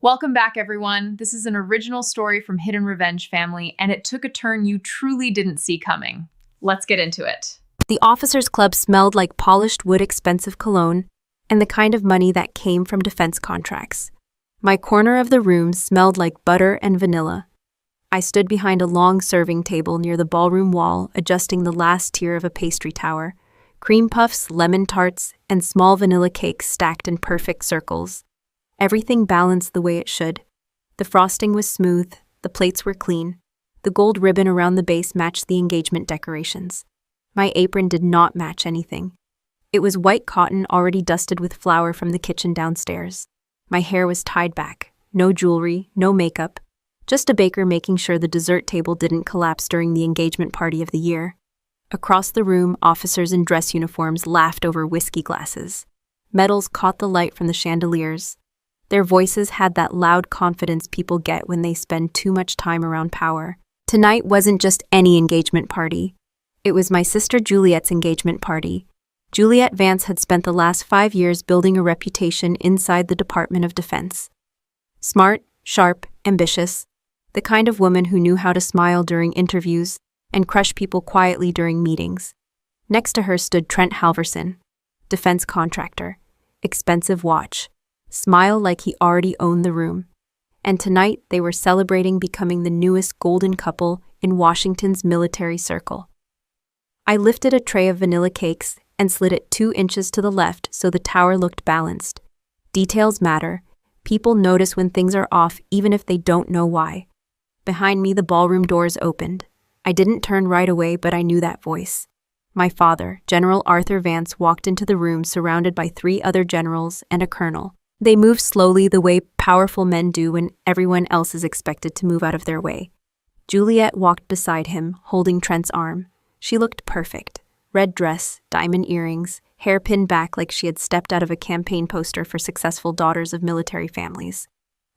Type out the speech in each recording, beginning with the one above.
Welcome back, everyone. This is an original story from Hidden Revenge family, and it took a turn you truly didn't see coming. Let's get into it. The officers' club smelled like polished wood, expensive cologne, and the kind of money that came from defense contracts. My corner of the room smelled like butter and vanilla. I stood behind a long serving table near the ballroom wall, adjusting the last tier of a pastry tower. Cream puffs, lemon tarts, and small vanilla cakes stacked in perfect circles. Everything balanced the way it should. The frosting was smooth, the plates were clean. The gold ribbon around the base matched the engagement decorations. My apron did not match anything. It was white cotton already dusted with flour from the kitchen downstairs. My hair was tied back. No jewelry, no makeup. Just a baker making sure the dessert table didn't collapse during the engagement party of the year. Across the room, officers in dress uniforms laughed over whiskey glasses. Medals caught the light from the chandeliers. Their voices had that loud confidence people get when they spend too much time around power. Tonight wasn't just any engagement party. It was my sister Juliet's engagement party. Juliet Vance had spent the last 5 years building a reputation inside the Department of Defense. Smart, sharp, ambitious. The kind of woman who knew how to smile during interviews and crush people quietly during meetings. Next to her stood Trent Halverson, defense contractor, expensive watch, smile like he already owned the room. And tonight they were celebrating becoming the newest golden couple in Washington's military circle. I lifted a tray of vanilla cakes and slid it 2 inches to the left so the tower looked balanced. Details matter. People notice when things are off even if they don't know why. Behind me, the ballroom doors opened. I didn't turn right away, but I knew that voice. My father, General Arthur Vance, walked into the room surrounded by 3 other generals and a colonel. They moved slowly the way powerful men do when everyone else is expected to move out of their way. Juliet walked beside him, holding Trent's arm. She looked perfect. Red dress, diamond earrings, hair pinned back like she had stepped out of a campaign poster for successful daughters of military families.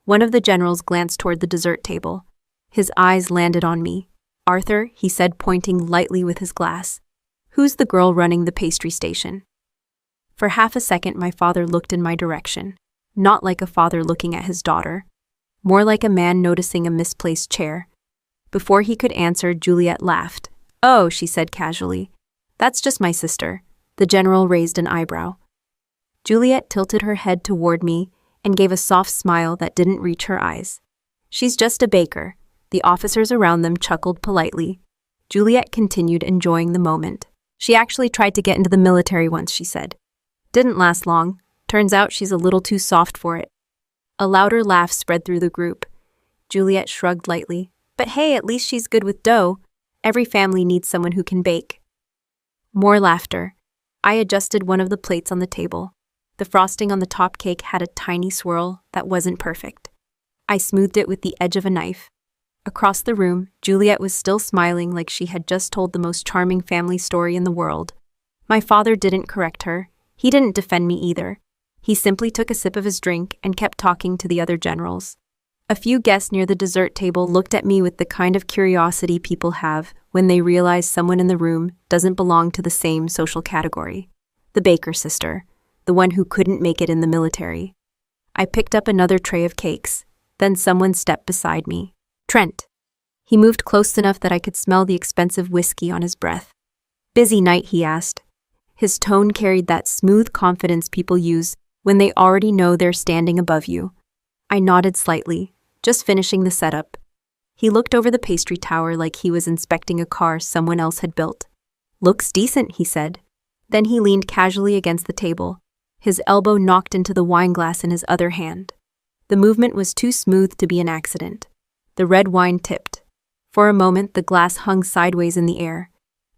One of the generals glanced toward the dessert table. His eyes landed on me. "Arthur," he said, pointing lightly with his glass. "Who's the girl running the pastry station?" For half a second, my father looked in my direction. Not like a father looking at his daughter. More like a man noticing a misplaced chair. Before he could answer, Juliet laughed. "Oh," she said casually. "That's just my sister." The general raised an eyebrow. Juliet tilted her head toward me and gave a soft smile that didn't reach her eyes. "She's just a baker." The officers around them chuckled politely. Juliet continued, enjoying the moment. "She actually tried to get into the military once," she said. "Didn't last long. Turns out she's a little too soft for it." A louder laugh spread through the group. Juliet shrugged lightly. "But hey, at least she's good with dough. Every family needs someone who can bake." More laughter. I adjusted one of the plates on the table. The frosting on the top cake had a tiny swirl that wasn't perfect. I smoothed it with the edge of a knife. Across the room, Juliet was still smiling like she had just told the most charming family story in the world. My father didn't correct her. He didn't defend me either. He simply took a sip of his drink and kept talking to the other generals. A few guests near the dessert table looked at me with the kind of curiosity people have when they realize someone in the room doesn't belong to the same social category. The baker sister, the one who couldn't make it in the military. I picked up another tray of cakes. Then someone stepped beside me. Trent. He moved close enough that I could smell the expensive whiskey on his breath. "Busy night?" he asked. His tone carried that smooth confidence people use when they already know they're standing above you. I nodded slightly, just finishing the setup. He looked over the pastry tower like he was inspecting a car someone else had built. "Looks decent," he said. Then he leaned casually against the table. His elbow knocked into the wine glass in his other hand. The movement was too smooth to be an accident. The red wine tipped. For a moment, the glass hung sideways in the air.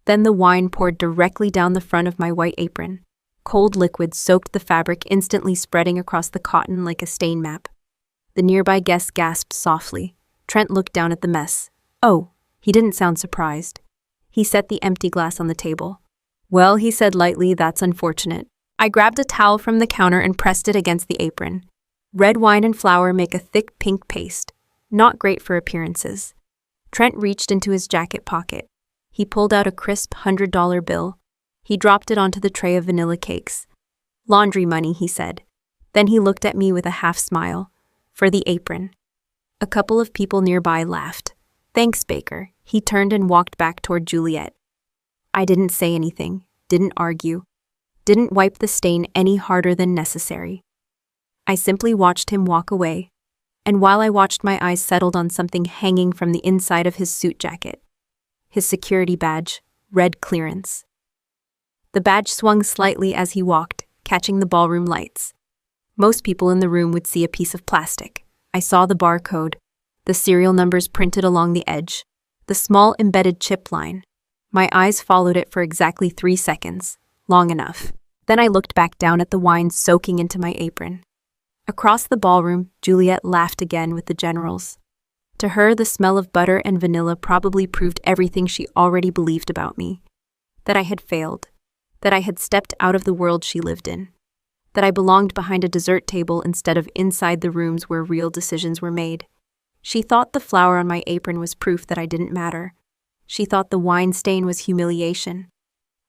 Then the wine poured directly down the front of my white apron. Cold liquid soaked the fabric, instantly spreading across the cotton like a stain map. The nearby guests gasped softly. Trent looked down at the mess. "Oh," he didn't sound surprised. He set the empty glass on the table. "Well," he said lightly, "that's unfortunate." I grabbed a towel from the counter and pressed it against the apron. Red wine and flour make a thick pink paste. Not great for appearances. Trent reached into his jacket pocket. He pulled out a crisp $100 bill. He dropped it onto the tray of vanilla cakes. "Laundry money," he said. Then he looked at me with a half smile. For the apron. A couple of people nearby laughed. Thanks, Baker. He turned and walked back toward Juliet. I didn't say anything, didn't argue, didn't wipe the stain any harder than necessary. I simply watched him walk away, and while I watched, my eyes settled on something hanging from the inside of his suit jacket. His security badge, red clearance. The badge swung slightly as he walked, catching the ballroom lights. Most people in the room would see a piece of plastic. I saw the barcode, the serial numbers printed along the edge, the small embedded chip line. My eyes followed it for exactly 3 seconds, long enough. Then I looked back down at the wine soaking into my apron. Across the ballroom, Juliet laughed again with the generals. To her, the smell of butter and vanilla probably proved everything she already believed about me. That I had failed. That I had stepped out of the world she lived in. That I belonged behind a dessert table instead of inside the rooms where real decisions were made. She thought the flower on my apron was proof that I didn't matter. She thought the wine stain was humiliation.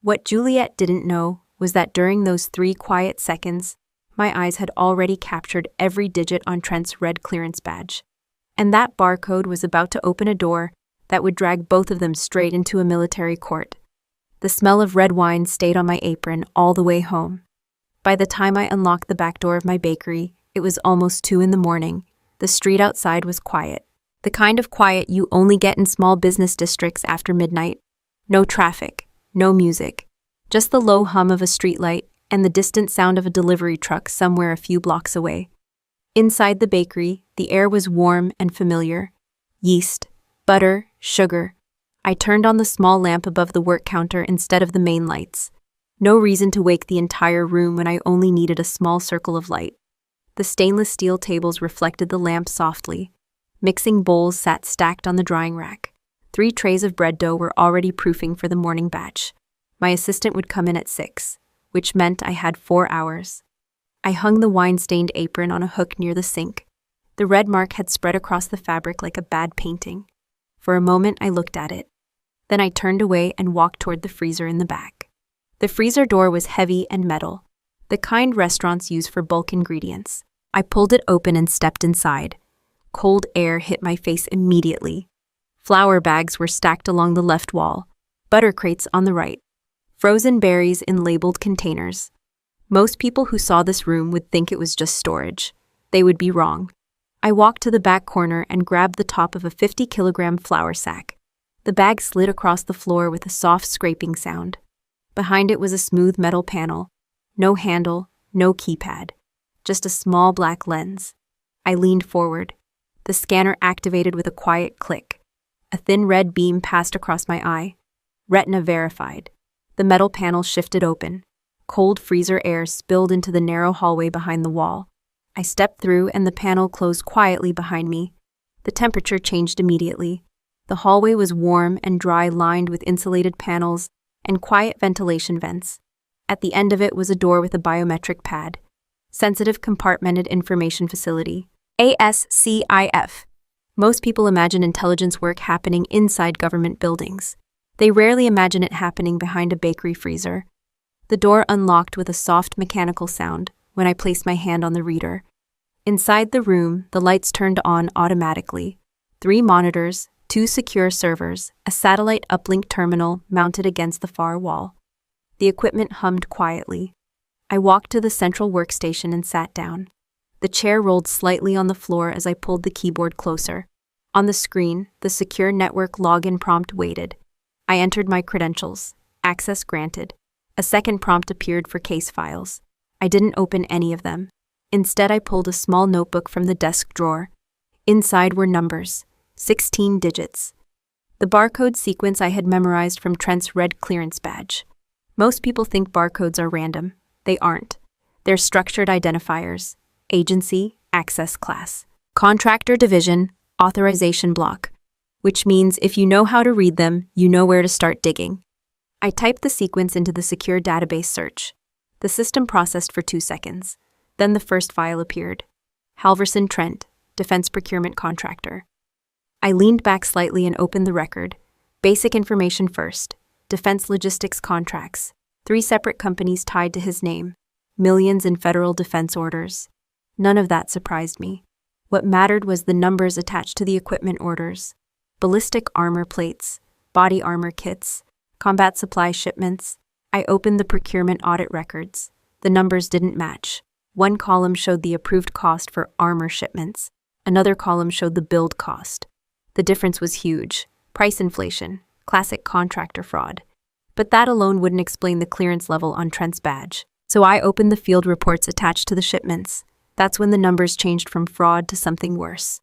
What Juliet didn't know was that during those 3 quiet seconds, my eyes had already captured every digit on Trent's red clearance badge. And that barcode was about to open a door that would drag both of them straight into a military court. The smell of red wine stayed on my apron all the way home. By the time I unlocked the back door of my bakery, it was almost 2 a.m. The street outside was quiet. The kind of quiet you only get in small business districts after midnight. No traffic, no music, just the low hum of a streetlight and the distant sound of a delivery truck somewhere a few blocks away. Inside the bakery, the air was warm and familiar. Yeast, butter, sugar. I turned on the small lamp above the work counter instead of the main lights. No reason to wake the entire room when I only needed a small circle of light. The stainless steel tables reflected the lamp softly. Mixing bowls sat stacked on the drying rack. 3 trays of bread dough were already proofing for the morning batch. My assistant would come in at 6, which meant I had 4 hours. I hung the wine-stained apron on a hook near the sink. The red mark had spread across the fabric like a bad painting. For a moment, I looked at it. Then I turned away and walked toward the freezer in the back. The freezer door was heavy and metal, the kind restaurants use for bulk ingredients. I pulled it open and stepped inside. Cold air hit my face immediately. Flour bags were stacked along the left wall, butter crates on the right, frozen berries in labeled containers. Most people who saw this room would think it was just storage. They would be wrong. I walked to the back corner and grabbed the top of a 50-kilogram flour sack. The bag slid across the floor with a soft scraping sound. Behind it was a smooth metal panel. No handle, no keypad. Just a small black lens. I leaned forward. The scanner activated with a quiet click. A thin red beam passed across my eye. Retina verified. The metal panel shifted open. Cold freezer air spilled into the narrow hallway behind the wall. I stepped through and the panel closed quietly behind me. The temperature changed immediately. The hallway was warm and dry, lined with insulated panels and quiet ventilation vents. At the end of it was a door with a biometric pad. Sensitive Compartmented Information Facility. ASCIF. Most people imagine intelligence work happening inside government buildings. They rarely imagine it happening behind a bakery freezer. The door unlocked with a soft mechanical sound when I placed my hand on the reader. Inside the room, the lights turned on automatically. 3 monitors, 2 secure servers, a satellite uplink terminal mounted against the far wall. The equipment hummed quietly. I walked to the central workstation and sat down. The chair rolled slightly on the floor as I pulled the keyboard closer. On the screen, the secure network login prompt waited. I entered my credentials. Access granted. A second prompt appeared for case files. I didn't open any of them. Instead, I pulled a small notebook from the desk drawer. Inside were numbers. 16 digits. The barcode sequence I had memorized from Trent's red clearance badge. Most people think barcodes are random. They aren't. They're structured identifiers. Agency, access class. Contractor division, authorization block. Which means if you know how to read them, you know where to start digging. I typed the sequence into the secure database search. The system processed for 2 seconds. Then the first file appeared. Halverson Trent, Defense Procurement Contractor. I leaned back slightly and opened the record. Basic information first. Defense logistics contracts. 3 separate companies tied to his name. Millions in federal defense orders. None of that surprised me. What mattered was the numbers attached to the equipment orders. Ballistic armor plates, body armor kits, combat supply shipments. I opened the procurement audit records. The numbers didn't match. One column showed the approved cost for armor shipments. Another column showed the build cost. The difference was huge. Price inflation, classic contractor fraud. But that alone wouldn't explain the clearance level on Trent's badge. So I opened the field reports attached to the shipments. That's when the numbers changed from fraud to something worse.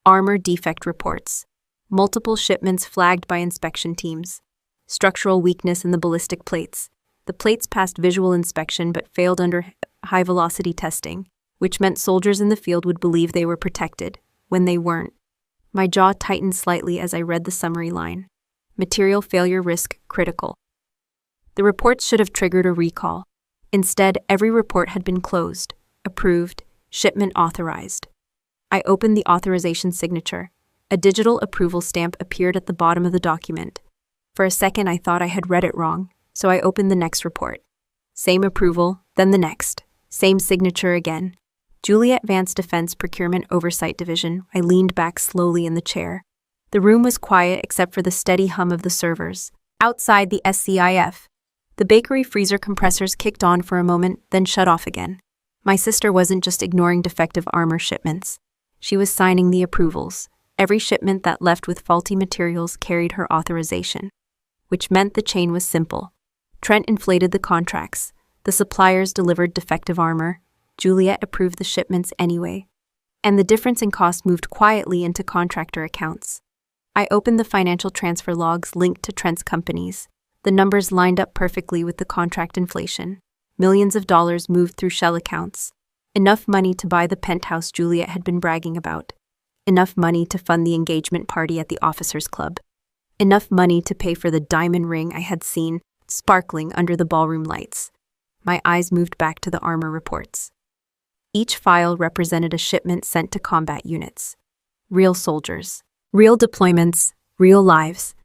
Armor defect reports. Multiple shipments flagged by inspection teams. Structural weakness in the ballistic plates. The plates passed visual inspection but failed under high-velocity testing, which meant soldiers in the field would believe they were protected, when they weren't. My jaw tightened slightly as I read the summary line. Material failure risk critical. The reports should have triggered a recall. Instead, every report had been closed, approved, shipment authorized. I opened the authorization signature. A digital approval stamp appeared at the bottom of the document. For a second, I thought I had read it wrong, so I opened the next report. Same approval, then the next. Same signature again. Juliet Vance Defense Procurement Oversight Division. I leaned back slowly in the chair. The room was quiet except for the steady hum of the servers. Outside the SCIF, the bakery freezer compressors kicked on for a moment, then shut off again. My sister wasn't just ignoring defective armor shipments. She was signing the approvals. Every shipment that left with faulty materials carried her authorization, which meant the chain was simple. Trent inflated the contracts. The suppliers delivered defective armor. Juliet approved the shipments anyway. And the difference in cost moved quietly into contractor accounts. I opened the financial transfer logs linked to Trent's companies. The numbers lined up perfectly with the contract inflation. Millions of dollars moved through shell accounts. Enough money to buy the penthouse Juliet had been bragging about. Enough money to fund the engagement party at the officers' club. Enough money to pay for the diamond ring I had seen sparkling under the ballroom lights. My eyes moved back to the armor reports. Each file represented a shipment sent to combat units. Real soldiers. Real deployments. Real lives.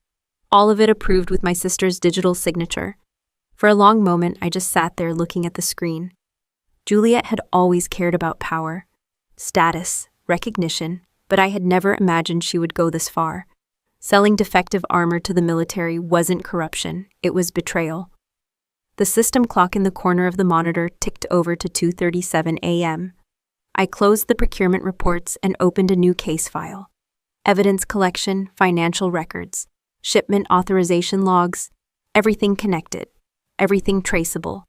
All of it approved with my sister's digital signature. For a long moment, I just sat there looking at the screen. Juliet had always cared about power, status, recognition, but I had never imagined she would go this far. Selling defective armor to the military wasn't corruption, it was betrayal. The system clock in the corner of the monitor ticked over to 2:37 a.m. I closed the procurement reports and opened a new case file. Evidence collection, financial records, shipment authorization logs, everything connected, everything traceable,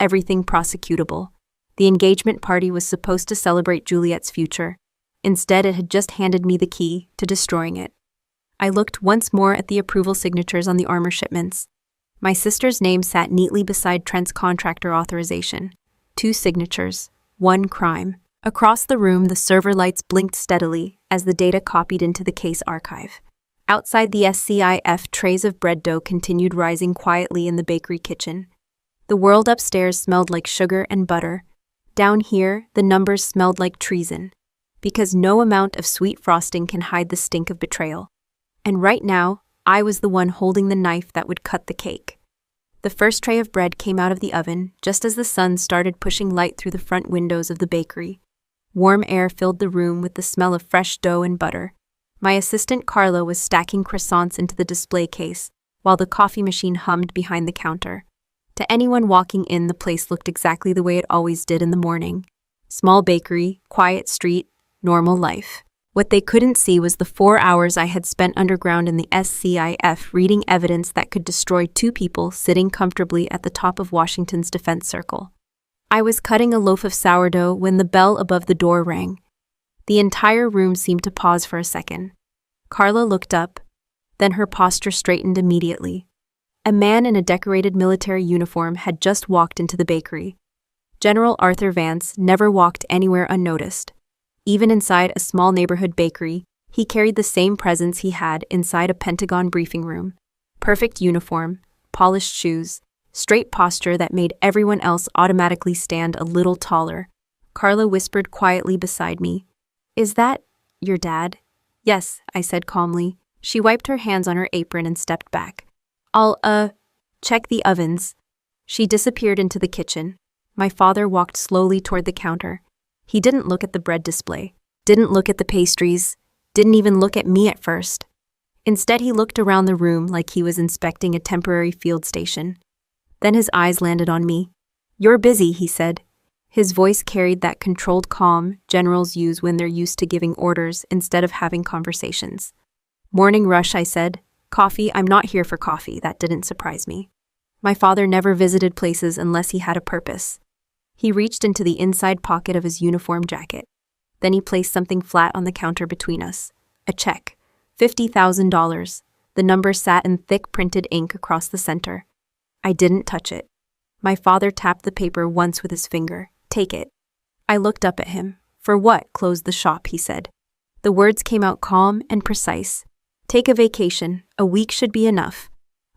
everything prosecutable. The engagement party was supposed to celebrate Juliet's future. Instead, it had just handed me the key to destroying it. I looked once more at the approval signatures on the armor shipments. My sister's name sat neatly beside Trent's contractor authorization. 2 signatures, 1 crime. Across the room, the server lights blinked steadily as the data copied into the case archive. Outside the SCIF, trays of bread dough continued rising quietly in the bakery kitchen. The world upstairs smelled like sugar and butter. Down here, the numbers smelled like treason, because no amount of sweet frosting can hide the stink of betrayal. And right now, I was the one holding the knife that would cut the cake. The first tray of bread came out of the oven just as the sun started pushing light through the front windows of the bakery. Warm air filled the room with the smell of fresh dough and butter. My assistant Carla was stacking croissants into the display case, while the coffee machine hummed behind the counter. To anyone walking in, the place looked exactly the way it always did in the morning. Small bakery, quiet street, normal life. What they couldn't see was the 4 hours I had spent underground in the SCIF reading evidence that could destroy 2 people sitting comfortably at the top of Washington's defense circle. I was cutting a loaf of sourdough when the bell above the door rang. The entire room seemed to pause for a second. Carla looked up, then her posture straightened immediately. A man in a decorated military uniform had just walked into the bakery. General Arthur Vance never walked anywhere unnoticed. Even inside a small neighborhood bakery, he carried the same presence he had inside a Pentagon briefing room. Perfect uniform, polished shoes, straight posture that made everyone else automatically stand a little taller. Carla whispered quietly beside me, "Is that your dad?" "Yes," I said calmly. She wiped her hands on her apron and stepped back. "I'll, check the ovens." She disappeared into the kitchen. My father walked slowly toward the counter. He didn't look at the bread display, didn't look at the pastries, didn't even look at me at first. Instead, he looked around the room like he was inspecting a temporary field station. Then his eyes landed on me. "You're busy," he said. His voice carried that controlled calm generals use when they're used to giving orders instead of having conversations. "Morning rush," I said. "Coffee? I'm not here for coffee." That didn't surprise me. My father never visited places unless he had a purpose. He reached into the inside pocket of his uniform jacket. Then he placed something flat on the counter between us. A check. $50,000. The number sat in thick printed ink across the center. I didn't touch it. My father tapped the paper once with his finger. "Take it." I looked up at him. "For what?" "Close the shop," he said. The words came out calm and precise. "Take a vacation. A week should be enough."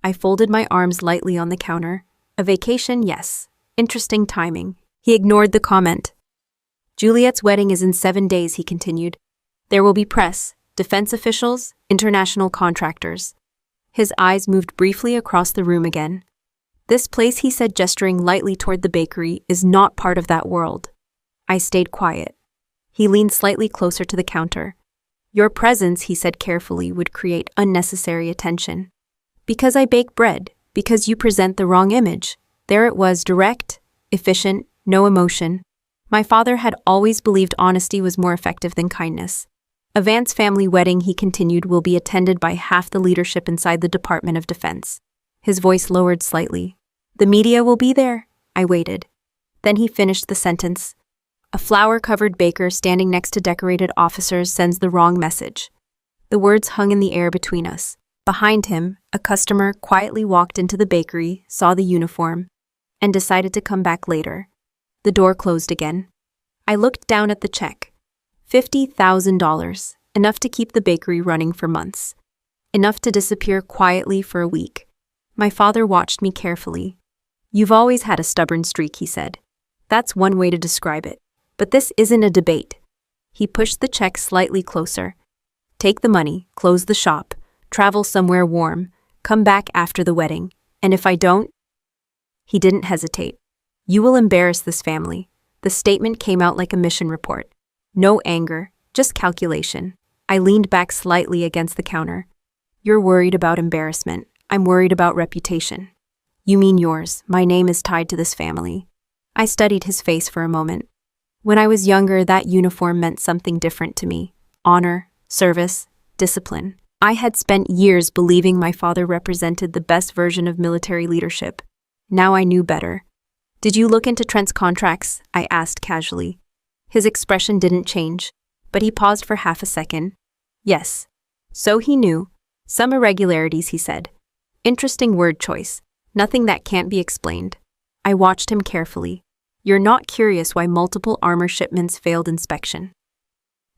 I folded my arms lightly on the counter. "A vacation, yes. Interesting timing." He ignored the comment. "Juliet's wedding is in 7 days," he continued. "There will be press, defense officials, international contractors." His eyes moved briefly across the room again. "This place," he said, gesturing lightly toward the bakery, "is not part of that world." I stayed quiet. He leaned slightly closer to the counter. "Your presence," he said carefully, "would create unnecessary attention. Because I bake bread, because you present the wrong image." There it was, direct, efficient, no emotion. My father had always believed honesty was more effective than kindness. "A Vance family wedding," he continued, "will be attended by half the leadership inside the Department of Defense." His voice lowered slightly. "The media will be there." I waited. Then he finished the sentence. "A flower-covered baker standing next to decorated officers sends the wrong message." The words hung in the air between us. Behind him, a customer quietly walked into the bakery, saw the uniform, and decided to come back later. The door closed again. I looked down at the check. $50,000, enough to keep the bakery running for months. Enough to disappear quietly for a week. My father watched me carefully. "You've always had a stubborn streak," he said. "That's one way to describe it. But this isn't a debate." He pushed the check slightly closer. "Take the money, close the shop, travel somewhere warm, come back after the wedding, and if I don't..." He didn't hesitate. "You will embarrass this family." The statement came out like a mission report. No anger, just calculation. I leaned back slightly against the counter. "You're worried about embarrassment. I'm worried about reputation." "You mean yours. My name is tied to this family." I studied his face for a moment. When I was younger, that uniform meant something different to me. Honor, service, discipline. I had spent years believing my father represented the best version of military leadership. Now I knew better. "Did you look into Trent's contracts?" I asked casually. His expression didn't change, but he paused for half a second. "Yes." So he knew. "Some irregularities," he said. Interesting word choice. Nothing that can't be explained. I watched him carefully. "You're not curious why multiple armor shipments failed inspection.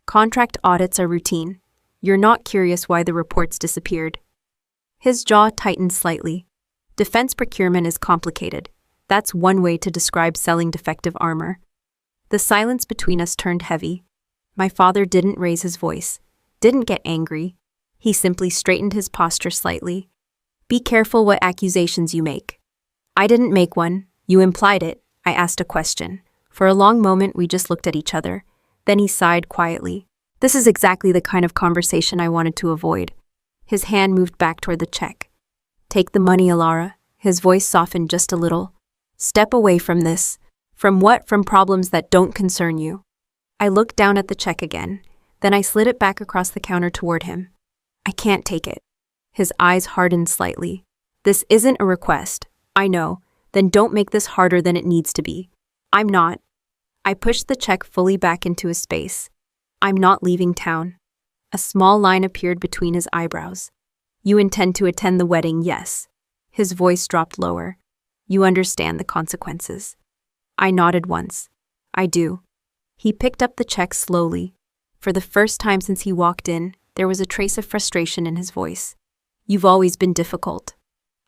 Contract audits are routine. You're not curious why the reports disappeared." His jaw tightened slightly. "Defense procurement is complicated. That's one way to describe selling defective armor." The silence between us turned heavy. My father didn't raise his voice, didn't get angry. He simply straightened his posture slightly. "Be careful what accusations you make." "I didn't make one. You implied it." I asked a question. For a long moment, we just looked at each other. Then he sighed quietly. This is exactly the kind of conversation I wanted to avoid. His hand moved back toward the check. "Take the money, Alara." His voice softened just a little. "Step away from this." "From what?" "From problems that don't concern you." I looked down at the check again. Then I slid it back across the counter toward him. "I can't take it." His eyes hardened slightly. "This isn't a request." "I know. Then don't make this harder than it needs to be." "I'm not." I pushed the check fully back into his space. "I'm not leaving town." A small line appeared between his eyebrows. "You intend to attend the wedding, yes." His voice dropped lower. "You understand the consequences." I nodded once. "I do." He picked up the check slowly. For the first time since he walked in, there was a trace of frustration in his voice. "You've always been difficult.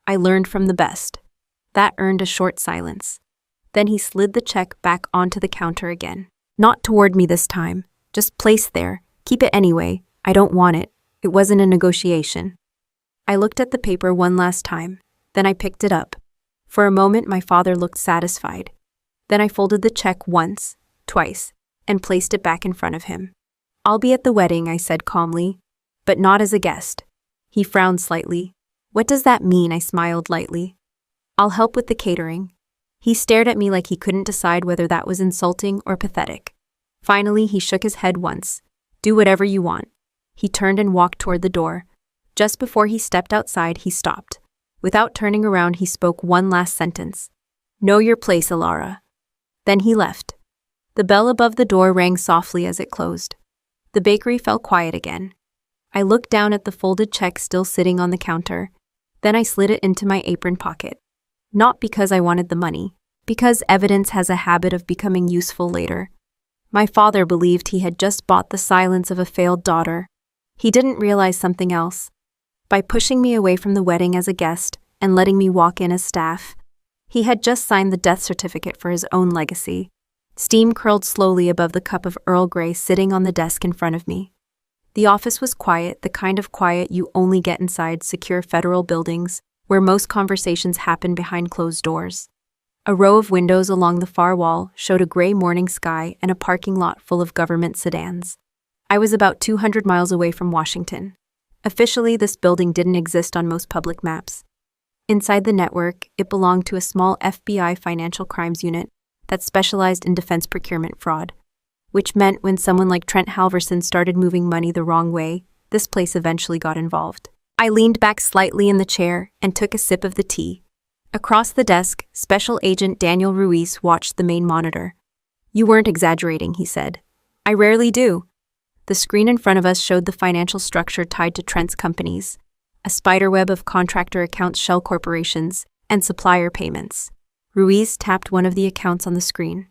I learned from the best." That earned a short silence. Then he slid the check back onto the counter again. "Not toward me this time. Just place there. Keep it anyway. I don't want it. It wasn't a negotiation." I looked at the paper one last time. Then I picked it up. For a moment, my father looked satisfied. Then I folded the check once, twice, and placed it back in front of him. I'll be at the wedding, I said calmly, but not as a guest. He frowned slightly. What does that mean? I smiled lightly. I'll help with the catering. He stared at me like he couldn't decide whether that was insulting or pathetic. Finally, he shook his head once. Do whatever you want. He turned and walked toward the door. Just before he stepped outside, he stopped. Without turning around, he spoke one last sentence. Know your place, Alara. Then he left. The bell above the door rang softly as it closed. The bakery fell quiet again. I looked down at the folded check still sitting on the counter. Then I slid it into my apron pocket. Not because I wanted the money, because evidence has a habit of becoming useful later. My father believed he had just bought the silence of a failed daughter. He didn't realize something else. By pushing me away from the wedding as a guest and letting me walk in as staff, he had just signed the death certificate for his own legacy. Steam curled slowly above the cup of Earl Grey sitting on the desk in front of me. The office was quiet, the kind of quiet you only get inside secure federal buildings, where most conversations happen behind closed doors. A row of windows along the far wall showed a gray morning sky and a parking lot full of government sedans. I was about 200 miles away from Washington. Officially, this building didn't exist on most public maps. Inside the network, it belonged to a small FBI financial crimes unit that specialized in defense procurement fraud, which meant when someone like Trent Halverson started moving money the wrong way, this place eventually got involved. I leaned back slightly in the chair and took a sip of the tea. Across the desk, Special Agent Daniel Ruiz watched the main monitor. You weren't exaggerating, he said. I rarely do. The screen in front of us showed the financial structure tied to Trent's companies, a spiderweb of contractor accounts, shell corporations, and supplier payments. Ruiz tapped one of the accounts on the screen.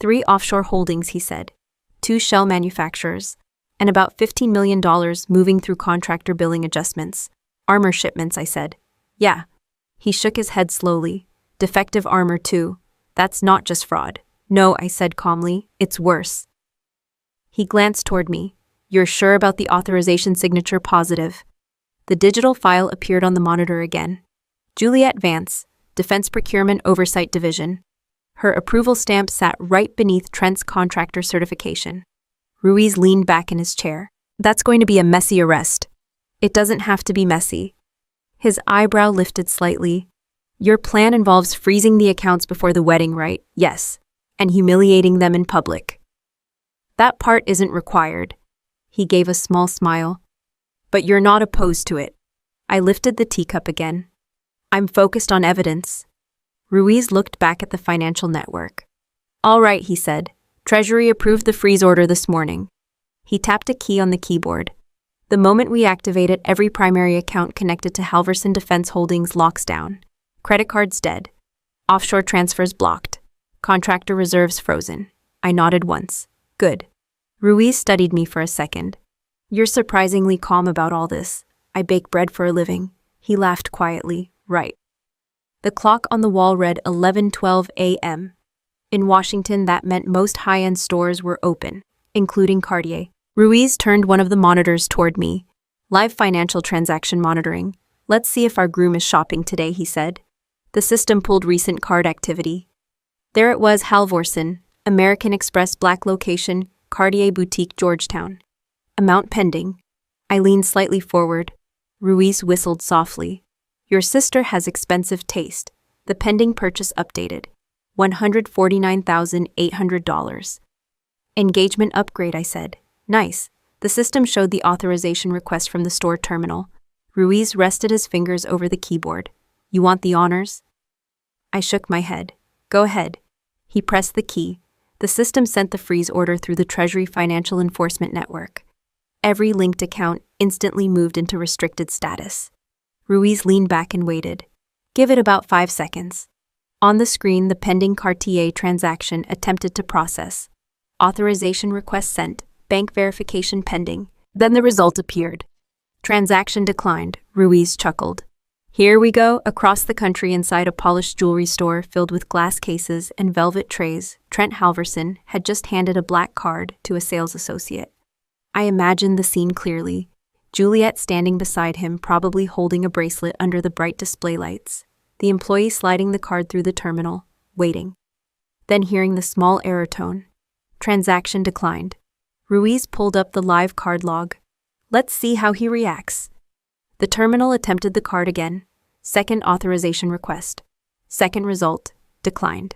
3 offshore holdings, he said, 2 shell manufacturers, and about $15 million moving through contractor billing adjustments. Armor shipments, I said. Yeah. He shook his head slowly. Defective armor, too. That's not just fraud. No, I said calmly, it's worse. He glanced toward me. You're sure about the authorization signature? Positive. The digital file appeared on the monitor again. Juliet Vance, Defense Procurement Oversight Division. Her approval stamp sat right beneath Trent's contractor certification. Ruiz leaned back in his chair. That's going to be a messy arrest. It doesn't have to be messy. His eyebrow lifted slightly. Your plan involves freezing the accounts before the wedding, right? Yes. And humiliating them in public. That part isn't required. He gave a small smile. But you're not opposed to it. I lifted the teacup again. I'm focused on evidence. Ruiz looked back at the financial network. All right, he said. Treasury approved the freeze order this morning. He tapped a key on the keyboard. The moment we activate it, every primary account connected to Halverson Defense Holdings locks down. Credit cards dead. Offshore transfers blocked. Contractor reserves frozen. I nodded once. Good. Ruiz studied me for a second. You're surprisingly calm about all this. I bake bread for a living. He laughed quietly. Right. The clock on the wall read 11:12 a.m. In Washington, that meant most high-end stores were open, including Cartier. Ruiz turned one of the monitors toward me. Live financial transaction monitoring. Let's see if our groom is shopping today, he said. The system pulled recent card activity. There it was, Halvorsen, American Express Black Location, Cartier Boutique, Georgetown. Amount pending. I leaned slightly forward. Ruiz whistled softly. Your sister has expensive taste. The pending purchase updated. $149,800. Engagement upgrade, I said. Nice. The system showed the authorization request from the store terminal. Ruiz rested his fingers over the keyboard. You want the honors? I shook my head. Go ahead. He pressed the key. The system sent the freeze order through the Treasury Financial Enforcement Network. Every linked account instantly moved into restricted status. Ruiz leaned back and waited. Give it about 5 seconds. On the screen, the pending Cartier transaction attempted to process. Authorization request sent. Bank verification pending. Then the result appeared. Transaction declined. Ruiz chuckled. Here we go, across the country inside a polished jewelry store filled with glass cases and velvet trays, Trent Halverson had just handed a black card to a sales associate. I imagined the scene clearly. Juliet standing beside him, probably holding a bracelet under the bright display lights. The employee sliding the card through the terminal, waiting. Then hearing the small error tone. Transaction declined. Ruiz pulled up the live card log. Let's see how he reacts. The terminal attempted the card again. Second authorization request. Second result, declined.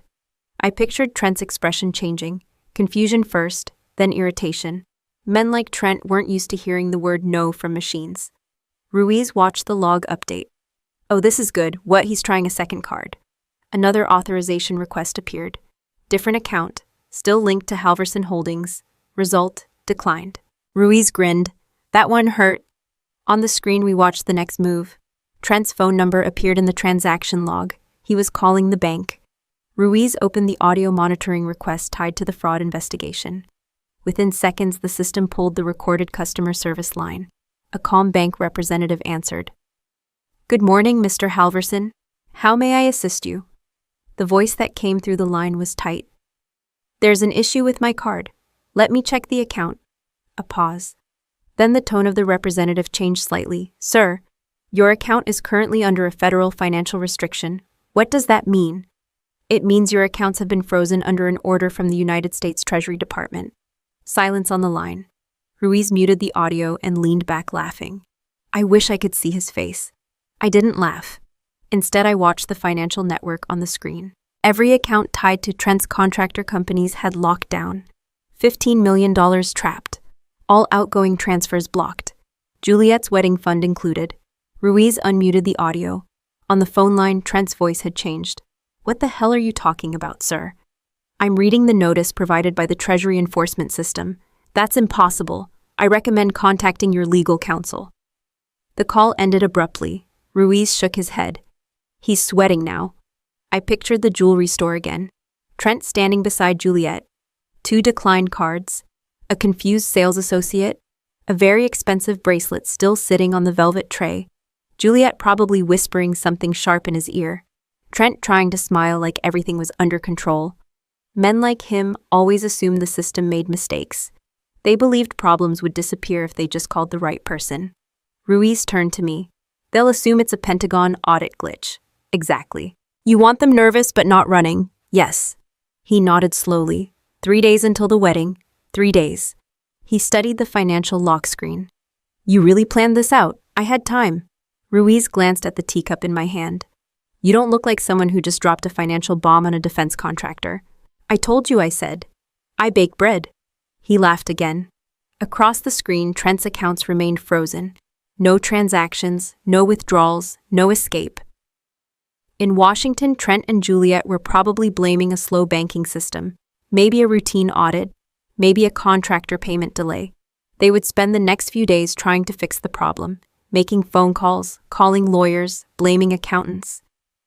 I pictured Trent's expression changing. Confusion first, then irritation. Men like Trent weren't used to hearing the word no from machines. Ruiz watched the log update. Oh, this is good. What? He's trying a second card. Another authorization request appeared. Different account, still linked to Halverson Holdings. Result, declined. Ruiz grinned. That one hurt. On the screen, we watched the next move. Trent's phone number appeared in the transaction log. He was calling the bank. Ruiz opened the audio monitoring request tied to the fraud investigation. Within seconds, the system pulled the recorded customer service line. A calm bank representative answered. Good morning, Mr. Halverson. How may I assist you? The voice that came through the line was tight. There's an issue with my card. Let me check the account. A pause. Then the tone of the representative changed slightly. Sir, your account is currently under a federal financial restriction. What does that mean? It means your accounts have been frozen under an order from the United States Treasury Department. Silence on the line. Ruiz muted the audio and leaned back laughing. I wish I could see his face. I didn't laugh. Instead, I watched the financial network on the screen. Every account tied to Trent's contractor companies had locked down. $15 million trapped. All outgoing transfers blocked. Juliet's wedding fund included. Ruiz unmuted the audio. On the phone line, Trent's voice had changed. What the hell are you talking about, sir? I'm reading the notice provided by the Treasury Enforcement System. That's impossible. I recommend contacting your legal counsel. The call ended abruptly. Ruiz shook his head. He's sweating now. I pictured the jewelry store again. Trent standing beside Juliet. 2 declined cards. A confused sales associate. A very expensive bracelet still sitting on the velvet tray. Juliet probably whispering something sharp in his ear. Trent trying to smile like everything was under control. Men like him always assumed the system made mistakes. They believed problems would disappear if they just called the right person. Ruiz turned to me. They'll assume it's a Pentagon audit glitch. Exactly. You want them nervous but not running? Yes. He nodded slowly. 3 days until the wedding. 3 days. He studied the financial lock screen. You really planned this out? I had time. Ruiz glanced at the teacup in my hand. You don't look like someone who just dropped a financial bomb on a defense contractor. I told you, I said. I bake bread. He laughed again. Across the screen, Trent's accounts remained frozen. No transactions, no withdrawals, no escape. In Washington, Trent and Juliet were probably blaming a slow banking system, maybe a routine audit, maybe a contractor payment delay. They would spend the next few days trying to fix the problem, making phone calls, calling lawyers, blaming accountants.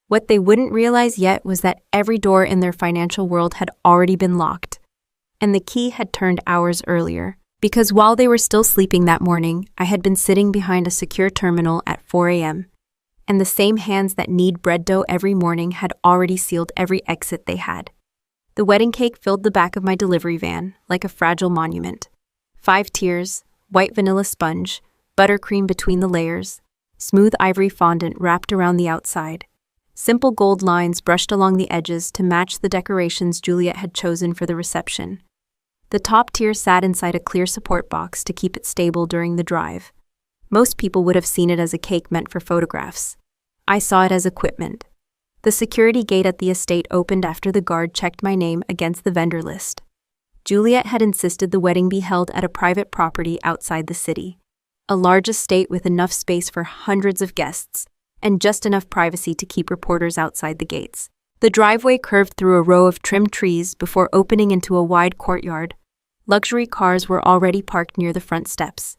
What they wouldn't realize yet was that every door in their financial world had already been locked, and the key had turned hours earlier. Because while they were still sleeping that morning, I had been sitting behind a secure terminal at 4 a.m., and the same hands that knead bread dough every morning had already sealed every exit they had. The wedding cake filled the back of my delivery van like a fragile monument. 5 tiers, white vanilla sponge, buttercream between the layers, smooth ivory fondant wrapped around the outside. Simple gold lines brushed along the edges to match the decorations Juliet had chosen for the reception. The top tier sat inside a clear support box to keep it stable during the drive. Most people would have seen it as a cake meant for photographs. I saw it as equipment. The security gate at the estate opened after the guard checked my name against the vendor list. Juliet had insisted the wedding be held at a private property outside the city, a large estate with enough space for hundreds of guests, and just enough privacy to keep reporters outside the gates. The driveway curved through a row of trimmed trees before opening into a wide courtyard. Luxury cars were already parked near the front steps.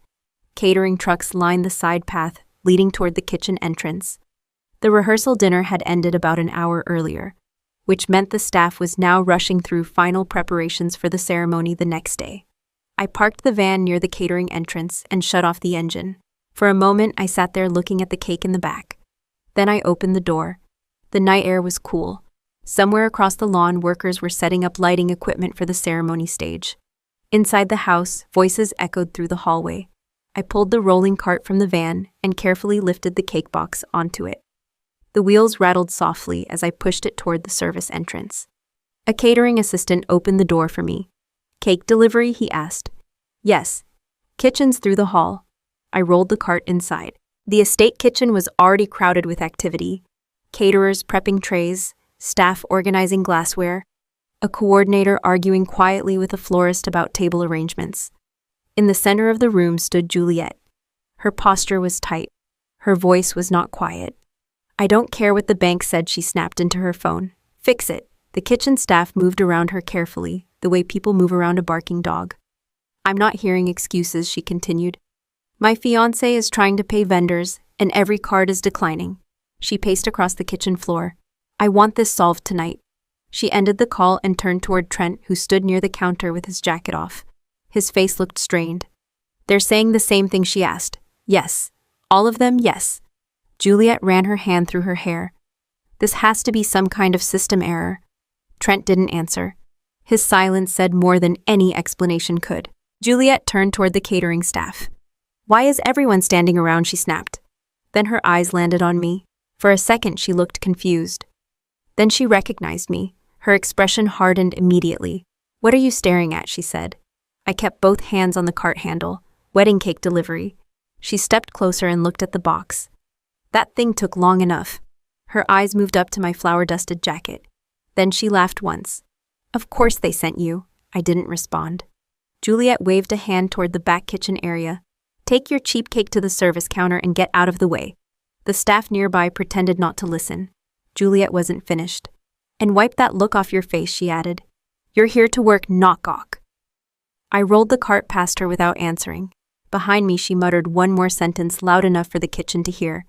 Catering trucks lined the side path leading toward the kitchen entrance. The rehearsal dinner had ended about an hour earlier, which meant the staff was now rushing through final preparations for the ceremony the next day. I parked the van near the catering entrance and shut off the engine. For a moment, I sat there looking at the cake in the back. Then I opened the door. The night air was cool. Somewhere across the lawn, workers were setting up lighting equipment for the ceremony stage. Inside the house, voices echoed through the hallway. I pulled the rolling cart from the van and carefully lifted the cake box onto it. The wheels rattled softly as I pushed it toward the service entrance. A catering assistant opened the door for me. Cake delivery, he asked. Yes. Kitchen's through the hall. I rolled the cart inside. The estate kitchen was already crowded with activity. Caterers prepping trays, staff organizing glassware, a coordinator arguing quietly with a florist about table arrangements. In the center of the room stood Juliet. Her posture was tight. Her voice was not quiet. I don't care what the bank said, she snapped into her phone. Fix it. The kitchen staff moved around her carefully, the way people move around a barking dog. I'm not hearing excuses, she continued. My fiancé is trying to pay vendors, and every card is declining. She paced across the kitchen floor. I want this solved tonight. She ended the call and turned toward Trent, who stood near the counter with his jacket off. His face looked strained. They're saying the same thing, she asked. Yes. All of them, yes. Juliet ran her hand through her hair. This has to be some kind of system error. Trent didn't answer. His silence said more than any explanation could. Juliet turned toward the catering staff. Why is everyone standing around, she snapped. Then her eyes landed on me. For a second she looked confused. Then she recognized me. Her expression hardened immediately. What are you staring at, she said. I kept both hands on the cart handle. Wedding cake delivery. She stepped closer and looked at the box. That thing took long enough. Her eyes moved up to my flour-dusted jacket. Then she laughed once. Of course they sent you. I didn't respond. Juliet waved a hand toward the back kitchen area. Take your cheap cake to the service counter and get out of the way. The staff nearby pretended not to listen. Juliet wasn't finished. And wipe that look off your face, she added. You're here to work, not gawk. I rolled the cart past her without answering. Behind me she muttered one more sentence loud enough for the kitchen to hear.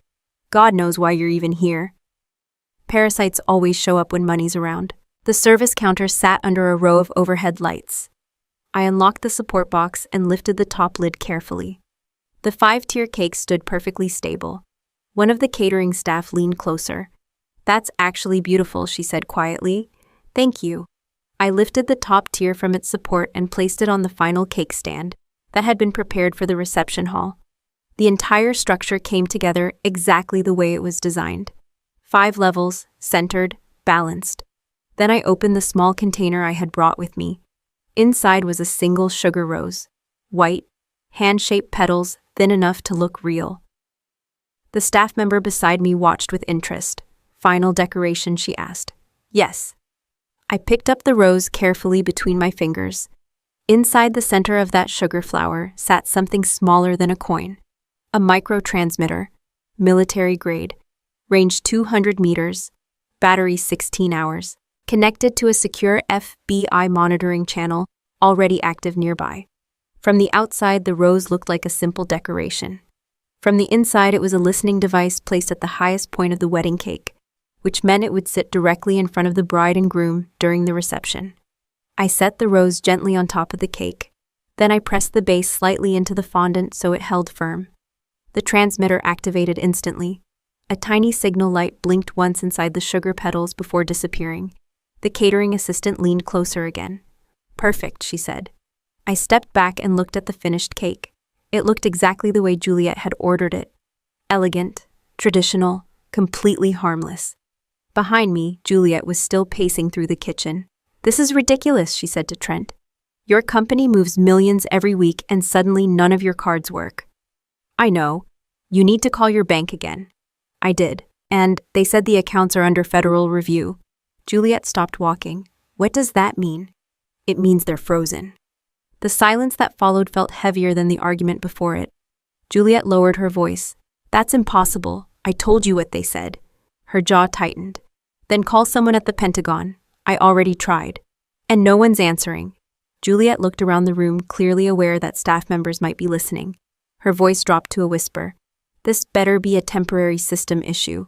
God knows why you're even here. Parasites always show up when money's around. The service counter sat under a row of overhead lights. I unlocked the support box and lifted the top lid carefully. The 5-tier cake stood perfectly stable. One of the catering staff leaned closer. That's actually beautiful, she said quietly. Thank you. I lifted the top tier from its support and placed it on the final cake stand that had been prepared for the reception hall. The entire structure came together exactly the way it was designed. 5 levels, centered, balanced. Then I opened the small container I had brought with me. Inside was a single sugar rose. White, hand-shaped petals, thin enough to look real. The staff member beside me watched with interest. Final decoration, she asked. Yes. I picked up the rose carefully between my fingers. Inside the center of that sugar flower sat something smaller than a coin. A micro-transmitter, military grade, range 200 meters, battery 16 hours, connected to a secure FBI monitoring channel already active nearby. From the outside, the rose looked like a simple decoration. From the inside, it was a listening device placed at the highest point of the wedding cake, which meant it would sit directly in front of the bride and groom during the reception. I set the rose gently on top of the cake. Then I pressed the base slightly into the fondant so it held firm. The transmitter activated instantly. A tiny signal light blinked once inside the sugar petals before disappearing. The catering assistant leaned closer again. Perfect, she said. I stepped back and looked at the finished cake. It looked exactly the way Juliet had ordered it. Elegant, traditional, completely harmless. Behind me, Juliet was still pacing through the kitchen. This is ridiculous, she said to Trent. Your company moves millions every week and suddenly none of your cards work. I know. You need to call your bank again. I did, and they said the accounts are under federal review. Juliet stopped walking. What does that mean? It means they're frozen. The silence that followed felt heavier than the argument before it. Juliet lowered her voice. That's impossible. I told you what they said. Her jaw tightened. Then call someone at the Pentagon. I already tried. And no one's answering. Juliet looked around the room, clearly aware that staff members might be listening. Her voice dropped to a whisper. This better be a temporary system issue.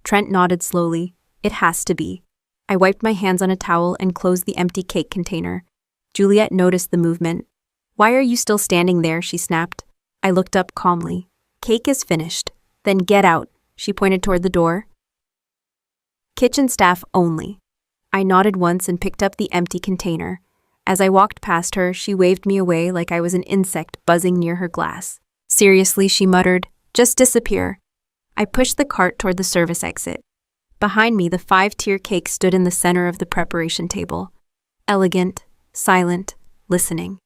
Trent nodded slowly. It has to be. I wiped my hands on a towel and closed the empty cake container. Juliet noticed the movement. Why are you still standing there? She snapped. I looked up calmly. Cake is finished. Then get out. She pointed toward the door. Kitchen staff only. I nodded once and picked up the empty container. As I walked past her, she waved me away like I was an insect buzzing near her glass. Seriously, she muttered. Just disappear. I pushed the cart toward the service exit. Behind me, the 5-tier cake stood in the center of the preparation table. Elegant, silent, listening.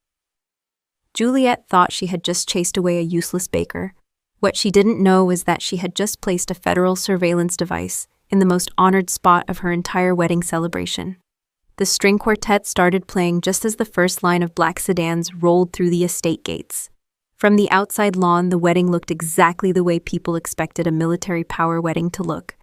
Juliet thought she had just chased away a useless baker. What she didn't know was that she had just placed a federal surveillance device in the most honored spot of her entire wedding celebration. The string quartet started playing just as the first line of black sedans rolled through the estate gates. From the outside lawn, the wedding looked exactly the way people expected a military power wedding to look.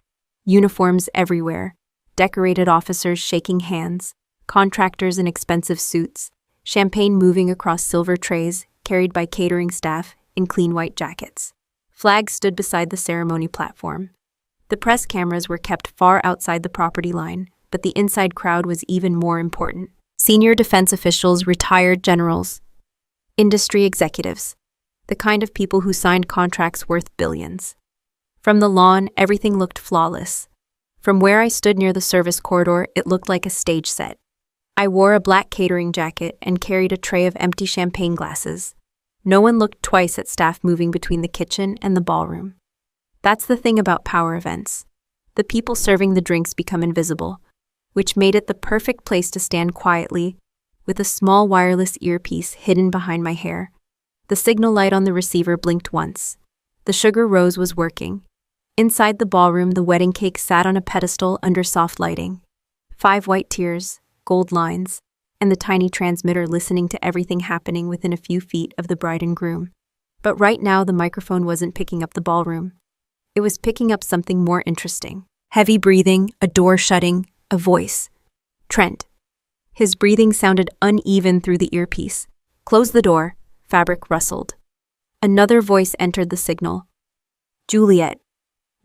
Uniforms everywhere, decorated officers shaking hands, contractors in expensive suits, champagne moving across silver trays carried by catering staff in clean white jackets. Flags stood beside the ceremony platform. The press cameras were kept far outside the property line, but the inside crowd was even more important. Senior defense officials, retired generals, industry executives, the kind of people who signed contracts worth billions. From the lawn, everything looked flawless. From where I stood near the service corridor, it looked like a stage set. I wore a black catering jacket and carried a tray of empty champagne glasses. No one looked twice at staff moving between the kitchen and the ballroom. That's the thing about power events. The people serving the drinks become invisible, which made it the perfect place to stand quietly, with a small wireless earpiece hidden behind my hair. The signal light on the receiver blinked once. The sugar rose was working. Inside the ballroom, the wedding cake sat on a pedestal under soft lighting. 5 white tiers, gold lines, and the tiny transmitter listening to everything happening within a few feet of the bride and groom. But right now, the microphone wasn't picking up the ballroom. It was picking up something more interesting. Heavy breathing, a door shutting, a voice. Trent. His breathing sounded uneven through the earpiece. Close the door. Fabric rustled. Another voice entered the signal. Juliet.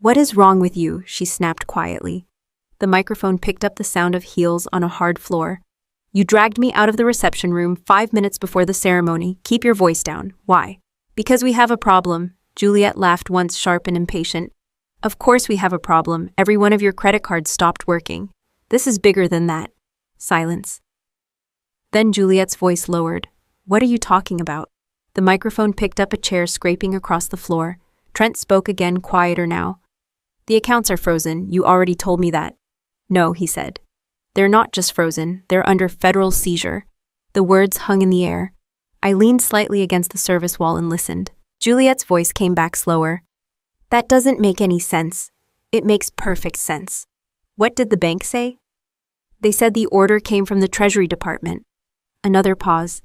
What is wrong with you? She snapped quietly. The microphone picked up the sound of heels on a hard floor. You dragged me out of the reception room 5 minutes before the ceremony. Keep your voice down. Why? Because we have a problem. Juliet laughed once, sharp and impatient. Of course we have a problem. Every one of your credit cards stopped working. This is bigger than that. Silence. Then Juliet's voice lowered. What are you talking about? The microphone picked up a chair scraping across the floor. Trent spoke again, quieter now. The accounts are frozen. You already told me that. No, he said. They're not just frozen. They're under federal seizure. The words hung in the air. I leaned slightly against the service wall and listened. Juliet's voice came back slower. That doesn't make any sense. It makes perfect sense. What did the bank say? They said the order came from the Treasury Department. Another pause.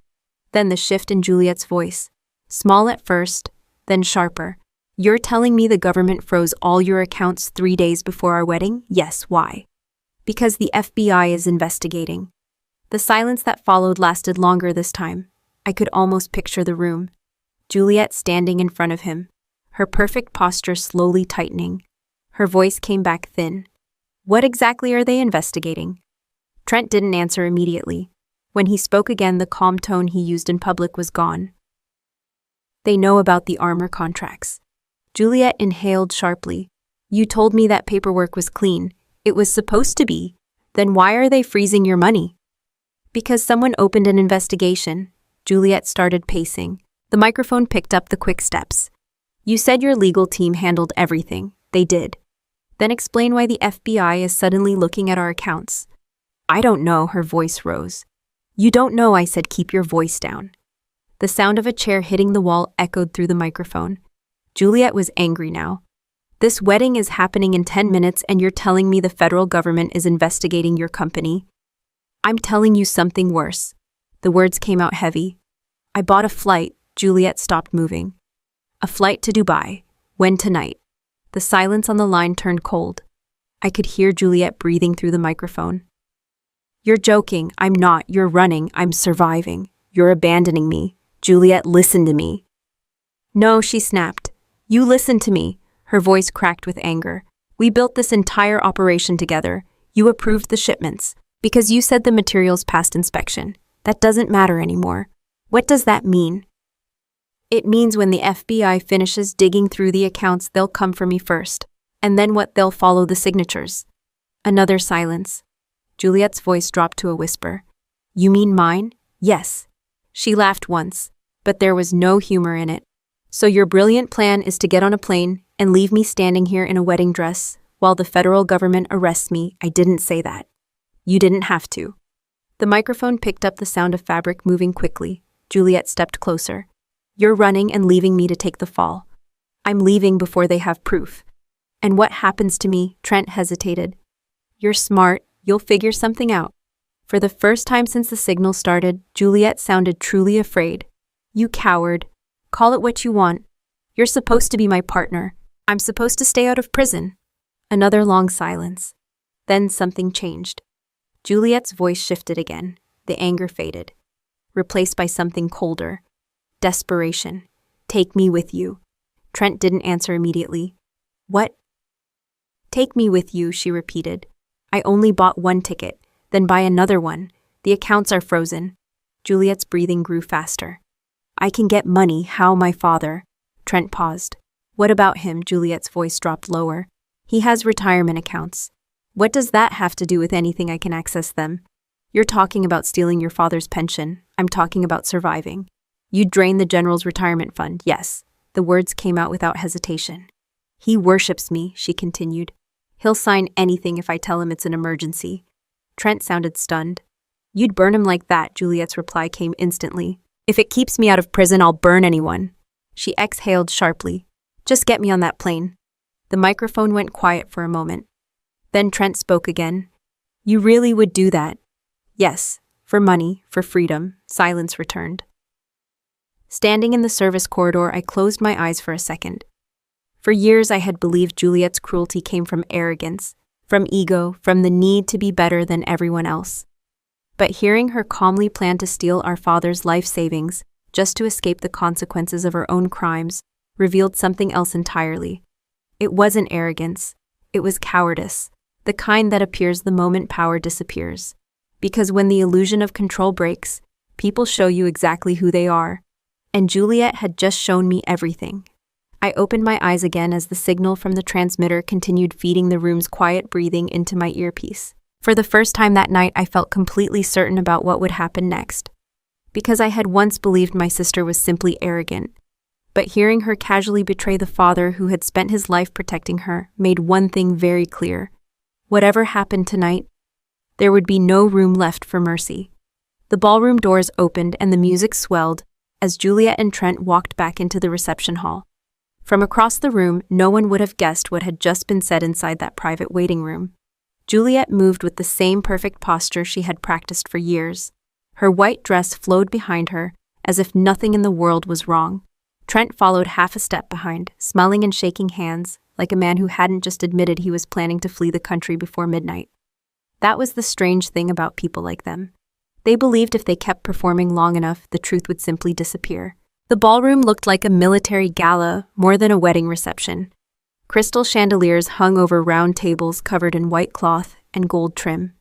Then the shift in Juliet's voice. Small at first, then sharper. You're telling me the government froze all your accounts 3 days before our wedding? Yes, why? Because the FBI is investigating. The silence that followed lasted longer this time. I could almost picture the room. Juliet standing in front of him, her perfect posture slowly tightening. Her voice came back thin. What exactly are they investigating? Trent didn't answer immediately. When he spoke again, the calm tone he used in public was gone. They know about the armor contracts. Juliet inhaled sharply. You told me that paperwork was clean. It was supposed to be. Then why are they freezing your money? Because someone opened an investigation. Juliet started pacing. The microphone picked up the quick steps. You said your legal team handled everything. They did. Then explain why the FBI is suddenly looking at our accounts. I don't know, her voice rose. You don't know, I said, keep your voice down. The sound of a chair hitting the wall echoed through the microphone. Juliet was angry now. This wedding is happening in 10 minutes and you're telling me the federal government is investigating your company? I'm telling you something worse. The words came out heavy. I bought a flight. Juliet stopped moving. A flight to Dubai. When tonight? The silence on the line turned cold. I could hear Juliet breathing through the microphone. You're joking. I'm not. You're running. I'm surviving. You're abandoning me. Juliet, listen to me. No, she snapped. You listen to me. Her voice cracked with anger. We built this entire operation together. You approved the shipments. Because you said the materials passed inspection. That doesn't matter anymore. What does that mean? It means when the FBI finishes digging through the accounts, they'll come for me first. And then what? They'll follow the signatures. Another silence. Juliet's voice dropped to a whisper. You mean mine? Yes. She laughed once, but there was no humor in it. So your brilliant plan is to get on a plane and leave me standing here in a wedding dress while the federal government arrests me? I didn't say that. You didn't have to. The microphone picked up the sound of fabric moving quickly. Juliet stepped closer. You're running and leaving me to take the fall. I'm leaving before they have proof. And what happens to me? Trent hesitated. You're smart. You'll figure something out. For the first time since the signal started, Juliet sounded truly afraid. You coward. Call it what you want. You're supposed to be my partner. I'm supposed to stay out of prison. Another long silence. Then something changed. Juliet's voice shifted again. The anger faded, replaced by something colder. Desperation. Take me with you. Trent didn't answer immediately. What? Take me with you, she repeated. I only bought one ticket, then buy another one. The accounts are frozen. Juliet's breathing grew faster. I can get money, how my father? Trent paused. What about him? Juliet's voice dropped lower. He has retirement accounts. What does that have to do with anything I can access them? You're talking about stealing your father's pension. I'm talking about surviving. You'd drain the general's retirement fund, yes. The words came out without hesitation. He worships me, she continued. He'll sign anything if I tell him it's an emergency. Trent sounded stunned. You'd burn him like that, Juliet's reply came instantly. If it keeps me out of prison, I'll burn anyone. She exhaled sharply. Just get me on that plane. The microphone went quiet for a moment. Then Trent spoke again. You really would do that? Yes, for money, for freedom, silence returned. Standing in the service corridor, I closed my eyes for a second. For years I had believed Juliet's cruelty came from arrogance, from ego, from the need to be better than everyone else. But hearing her calmly plan to steal our father's life savings, just to escape the consequences of her own crimes, revealed something else entirely. It wasn't arrogance, it was cowardice, the kind that appears the moment power disappears. Because when the illusion of control breaks, people show you exactly who they are. And Juliet had just shown me everything. I opened my eyes again as the signal from the transmitter continued feeding the room's quiet breathing into my earpiece. For the first time that night, I felt completely certain about what would happen next. Because I had once believed my sister was simply arrogant. But hearing her casually betray the father who had spent his life protecting her made one thing very clear. Whatever happened tonight, there would be no room left for mercy. The ballroom doors opened and the music swelled as Juliet and Trent walked back into the reception hall. From across the room, no one would have guessed what had just been said inside that private waiting room. Juliet moved with the same perfect posture she had practiced for years. Her white dress flowed behind her, as if nothing in the world was wrong. Trent followed half a step behind, smiling and shaking hands, like a man who hadn't just admitted he was planning to flee the country before midnight. That was the strange thing about people like them. They believed if they kept performing long enough, the truth would simply disappear. The ballroom looked like a military gala more than a wedding reception. Crystal chandeliers hung over round tables covered in white cloth and gold trim.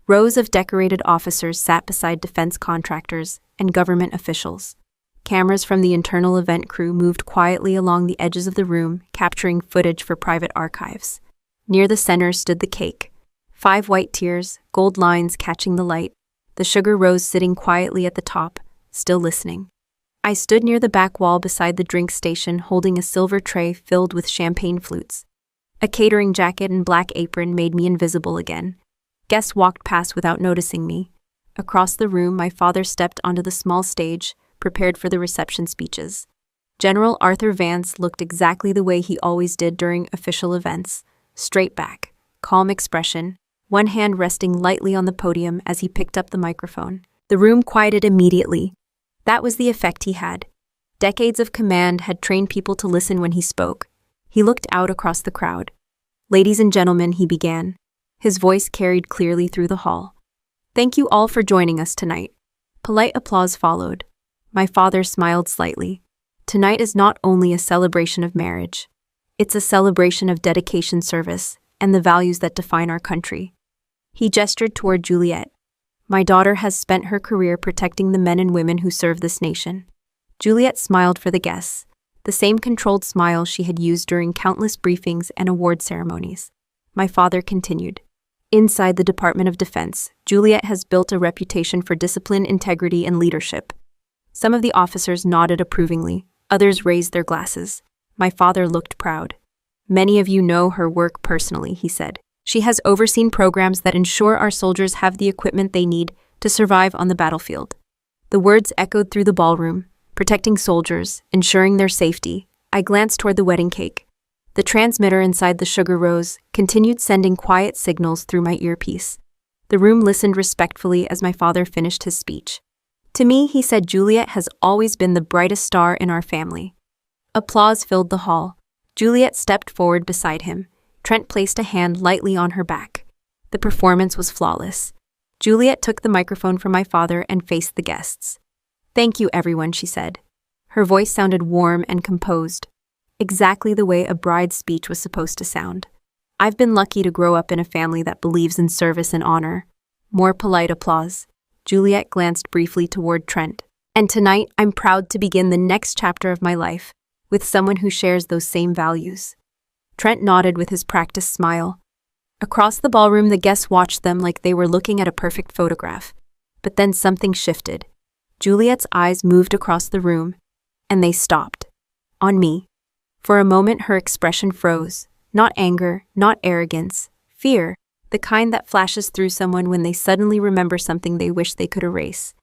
Rows of decorated officers sat beside defense contractors and government officials. Cameras from the internal event crew moved quietly along the edges of the room, capturing footage for private archives. Near the center stood the cake. 5 white tiers, gold lines catching the light. The sugar rose sitting quietly at the top, still listening. I stood near the back wall beside the drink station holding a silver tray filled with champagne flutes. A catering jacket and black apron made me invisible again. Guests walked past without noticing me. Across the room, my father stepped onto the small stage, prepared for the reception speeches. General Arthur Vance looked exactly the way he always did during official events. Straight back, calm expression, one hand resting lightly on the podium as he picked up the microphone. The room quieted immediately. That was the effect he had. Decades of command had trained people to listen when he spoke. He looked out across the crowd. Ladies and gentlemen, he began. His voice carried clearly through the hall. Thank you all for joining us tonight. Polite applause followed. My father smiled slightly. Tonight is not only a celebration of marriage. It's a celebration of dedication, service, and the values that define our country. He gestured toward Juliet. My daughter has spent her career protecting the men and women who serve this nation. Juliet smiled for the guests, the same controlled smile she had used during countless briefings and award ceremonies. My father continued. Inside the Department of Defense, Juliet has built a reputation for discipline, integrity, and leadership. Some of the officers nodded approvingly, others raised their glasses. My father looked proud. Many of you know her work personally, he said. She has overseen programs that ensure our soldiers have the equipment they need to survive on the battlefield. The words echoed through the ballroom, protecting soldiers, ensuring their safety. I glanced toward the wedding cake. The transmitter inside the sugar rose continued sending quiet signals through my earpiece. The room listened respectfully as my father finished his speech. To me, he said, Juliet has always been the brightest star in our family. Applause filled the hall. Juliet stepped forward beside him. Trent placed a hand lightly on her back. The performance was flawless. Juliet took the microphone from my father and faced the guests. Thank you, everyone, she said. Her voice sounded warm and composed, exactly the way a bride's speech was supposed to sound. I've been lucky to grow up in a family that believes in service and honor. More polite applause. Juliet glanced briefly toward Trent. And tonight, I'm proud to begin the next chapter of my life with someone who shares those same values. Trent nodded with his practiced smile. Across the ballroom, the guests watched them like they were looking at a perfect photograph. But then something shifted. Juliet's eyes moved across the room, and they stopped. On me. For a moment, her expression froze. Not anger, not arrogance, fear, the kind that flashes through someone when they suddenly remember something they wish they could erase.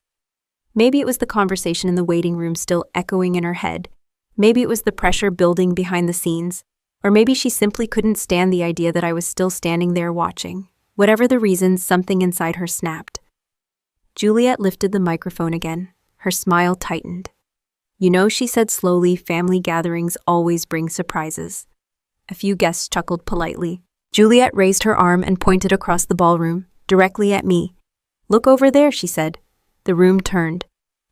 Maybe it was the conversation in the waiting room still echoing in her head. Maybe it was the pressure building behind the scenes. Or maybe she simply couldn't stand the idea that I was still standing there watching. Whatever the reason, something inside her snapped. Juliet lifted the microphone again. Her smile tightened. You know, she said slowly, family gatherings always bring surprises. A few guests chuckled politely. Juliet raised her arm and pointed across the ballroom, directly at me. Look over there, she said. The room turned.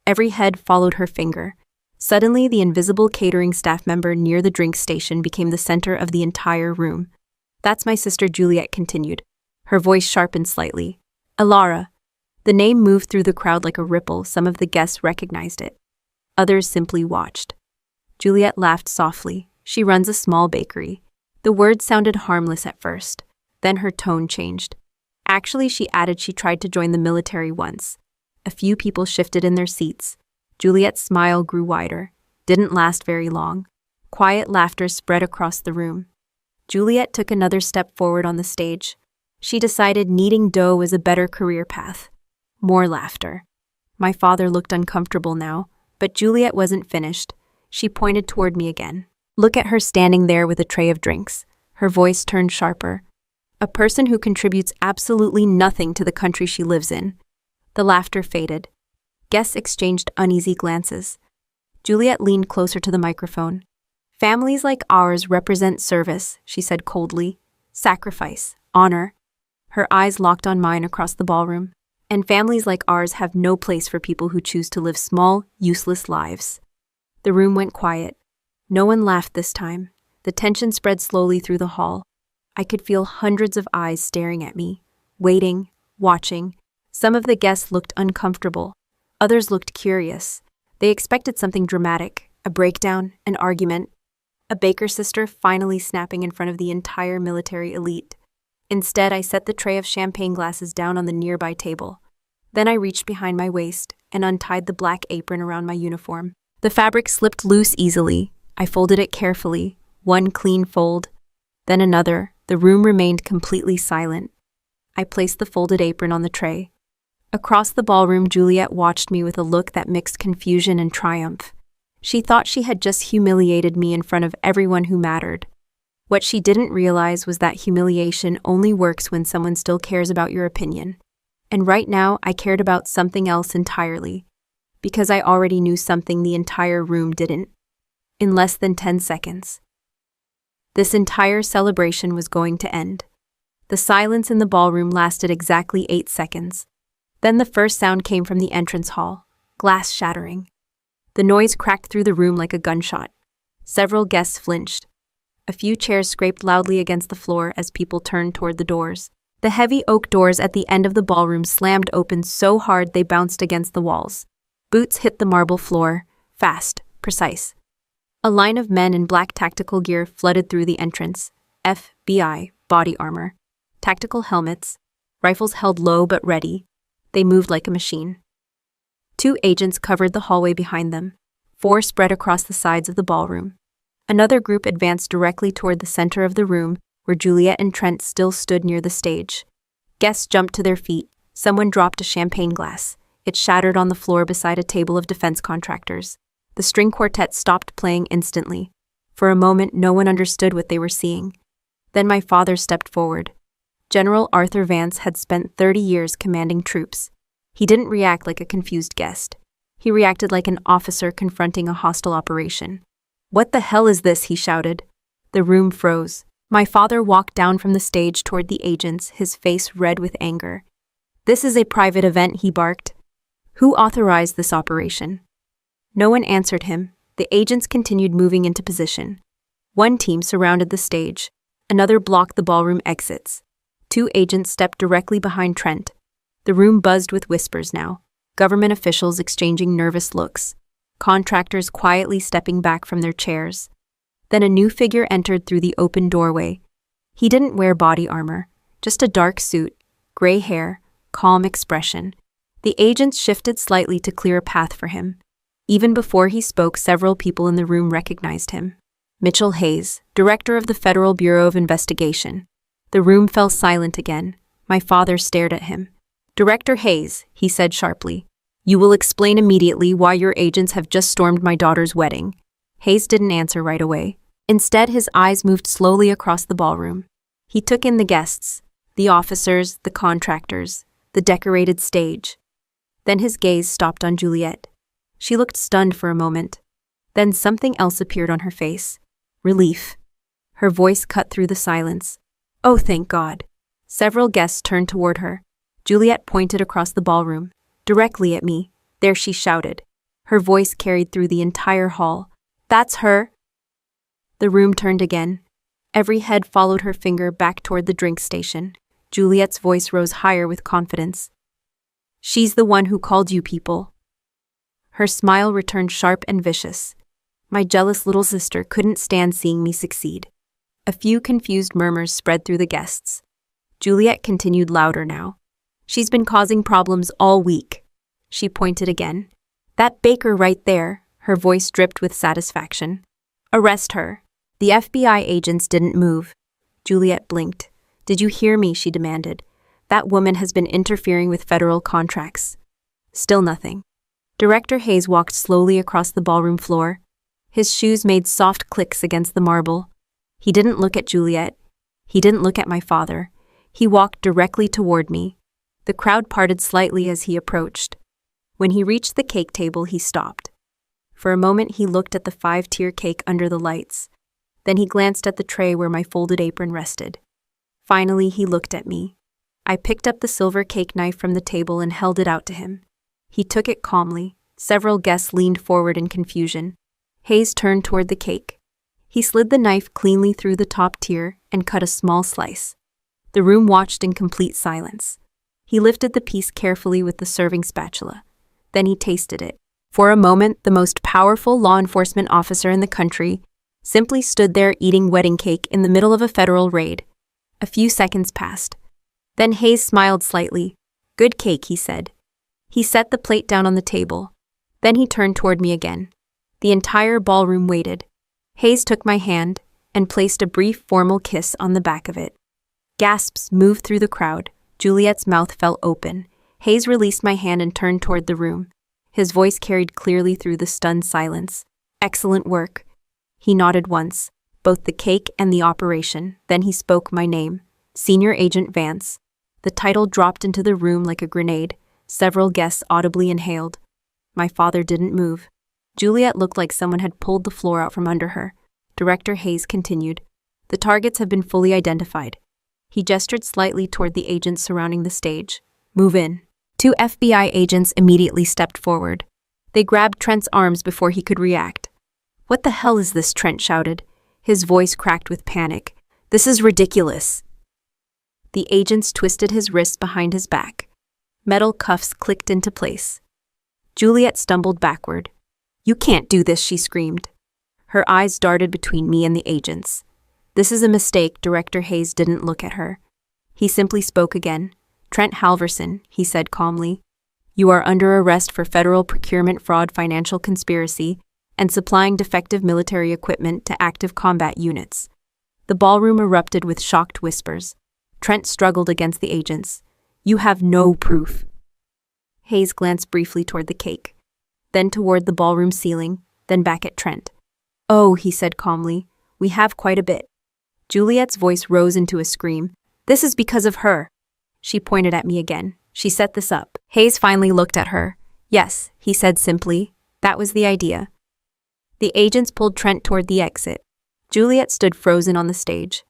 Every head followed her finger. Suddenly, the invisible catering staff member near the drink station became the center of the entire room. That's my sister, Juliet continued. Her voice sharpened slightly. Alara. The name moved through the crowd like a ripple. Some of the guests recognized it. Others simply watched. Juliet laughed softly. She runs a small bakery. The words sounded harmless at first. Then her tone changed. Actually, she added, she tried to join the military once. A few people shifted in their seats. Juliet's smile grew wider. Didn't last very long. Quiet laughter spread across the room. Juliet took another step forward on the stage. She decided kneading dough was a better career path. More laughter. My father looked uncomfortable now, but Juliet wasn't finished. She pointed toward me again. Look at her standing there with a tray of drinks. Her voice turned sharper. A person who contributes absolutely nothing to the country she lives in. The laughter faded. Guests exchanged uneasy glances. Juliet leaned closer to the microphone. Families like ours represent service, she said coldly. Sacrifice, honor. Her eyes locked on mine across the ballroom. And families like ours have no place for people who choose to live small, useless lives. The room went quiet. No one laughed this time. The tension spread slowly through the hall. I could feel hundreds of eyes staring at me, waiting, watching. Some of the guests looked uncomfortable. Others looked curious. They expected something dramatic, a breakdown, an argument. A baker's sister finally snapping in front of the entire military elite. Instead, I set the tray of champagne glasses down on the nearby table. Then I reached behind my waist and untied the black apron around my uniform. The fabric slipped loose easily. I folded it carefully, one clean fold, then another. The room remained completely silent. I placed the folded apron on the tray. Across the ballroom, Juliet watched me with a look that mixed confusion and triumph. She thought she had just humiliated me in front of everyone who mattered. What she didn't realize was that humiliation only works when someone still cares about your opinion. And right now, I cared about something else entirely, because I already knew something the entire room didn't. In less than 10 seconds. This entire celebration was going to end. The silence in the ballroom lasted exactly 8 seconds. Then the first sound came from the entrance hall, glass shattering. The noise cracked through the room like a gunshot. Several guests flinched. A few chairs scraped loudly against the floor as people turned toward the doors. The heavy oak doors at the end of the ballroom slammed open so hard they bounced against the walls. Boots hit the marble floor, fast, precise. A line of men in black tactical gear flooded through the entrance. FBI, body armor, tactical helmets, rifles held low but ready. They moved like a machine. 2 agents covered the hallway behind them. 4 spread across the sides of the ballroom. Another group advanced directly toward the center of the room, where Juliet and Trent still stood near the stage. Guests jumped to their feet. Someone dropped a champagne glass. It shattered on the floor beside a table of defense contractors. The string quartet stopped playing instantly. For a moment, no one understood what they were seeing. Then my father stepped forward. General Arthur Vance had spent 30 years commanding troops. He didn't react like a confused guest. He reacted like an officer confronting a hostile operation. "What the hell is this?" he shouted. The room froze. My father walked down from the stage toward the agents, his face red with anger. "This is a private event," he barked. "Who authorized this operation?" No one answered him. The agents continued moving into position. One team surrounded the stage. Another blocked the ballroom exits. 2 agents stepped directly behind Trent. The room buzzed with whispers now. Government officials exchanging nervous looks. Contractors quietly stepping back from their chairs. Then a new figure entered through the open doorway. He didn't wear body armor, just a dark suit, gray hair, calm expression. The agents shifted slightly to clear a path for him. Even before he spoke, several people in the room recognized him. Mitchell Hayes, director of the Federal Bureau of Investigation. The room fell silent again. My father stared at him. "Director Hayes," he said sharply, "you will explain immediately why your agents have just stormed my daughter's wedding." Hayes didn't answer right away. Instead, his eyes moved slowly across the ballroom. He took in the guests, the officers, the contractors, the decorated stage. Then his gaze stopped on Juliet. She looked stunned for a moment. Then something else appeared on her face. Relief. Her voice cut through the silence. "Oh, thank God." Several guests turned toward her. Juliet pointed across the ballroom, directly at me. There, she shouted. Her voice carried through the entire hall. "That's her!" The room turned again. Every head followed her finger back toward the drink station. Juliet's voice rose higher with confidence. "She's the one who called you people." Her smile returned sharp and vicious. My jealous little sister couldn't stand seeing me succeed. A few confused murmurs spread through the guests. Juliet continued louder now. "She's been causing problems all week." She pointed again. "That baker right there." Her voice dripped with satisfaction. "Arrest her." The FBI agents didn't move. Juliet blinked. "Did you hear me?" she demanded. "That woman has been interfering with federal contracts." Still nothing. Director Hayes walked slowly across the ballroom floor. His shoes made soft clicks against the marble. He didn't look at Juliet. He didn't look at my father. He walked directly toward me. The crowd parted slightly as he approached. When he reached the cake table, he stopped. For a moment, he looked at the 5-tier cake under the lights. Then he glanced at the tray where my folded apron rested. Finally, he looked at me. I picked up the silver cake knife from the table and held it out to him. He took it calmly. Several guests leaned forward in confusion. Hayes turned toward the cake. He slid the knife cleanly through the top tier and cut a small slice. The room watched in complete silence. He lifted the piece carefully with the serving spatula. Then he tasted it. For a moment, the most powerful law enforcement officer in the country simply stood there eating wedding cake in the middle of a federal raid. A few seconds passed. Then Hayes smiled slightly. "Good cake," he said. He set the plate down on the table. Then he turned toward me again. The entire ballroom waited. Hayes took my hand and placed a brief formal kiss on the back of it. Gasps moved through the crowd. Juliet's mouth fell open. Hayes released my hand and turned toward the room. His voice carried clearly through the stunned silence. "Excellent work." He nodded once, both the cake and the operation. Then he spoke my name, Senior Agent Vance. The title dropped into the room like a grenade. Several guests audibly inhaled. My father didn't move. Juliet looked like someone had pulled the floor out from under her. Director Hayes continued. "The targets have been fully identified." He gestured slightly toward the agents surrounding the stage. "Move in." 2 FBI agents immediately stepped forward. They grabbed Trent's arms before he could react. "What the hell is this?" Trent shouted. His voice cracked with panic. "This is ridiculous." The agents twisted his wrists behind his back. Metal cuffs clicked into place. Juliet stumbled backward. "You can't do this," she screamed. Her eyes darted between me and the agents. "This is a mistake." Director Hayes didn't look at her. He simply spoke again. "Trent Halverson," he said calmly. "You are under arrest for federal procurement fraud, financial conspiracy, and supplying defective military equipment to active combat units." The ballroom erupted with shocked whispers. Trent struggled against the agents. "You have no proof." Hayes glanced briefly toward the cake, then toward the ballroom ceiling, then back at Trent. "Oh," he said calmly, "we have quite a bit." Juliet's voice rose into a scream. "This is because of her." She pointed at me again. "She set this up." Hayes finally looked at her. "Yes," he said simply. "That was the idea." The agents pulled Trent toward the exit. Juliet stood frozen on the stage.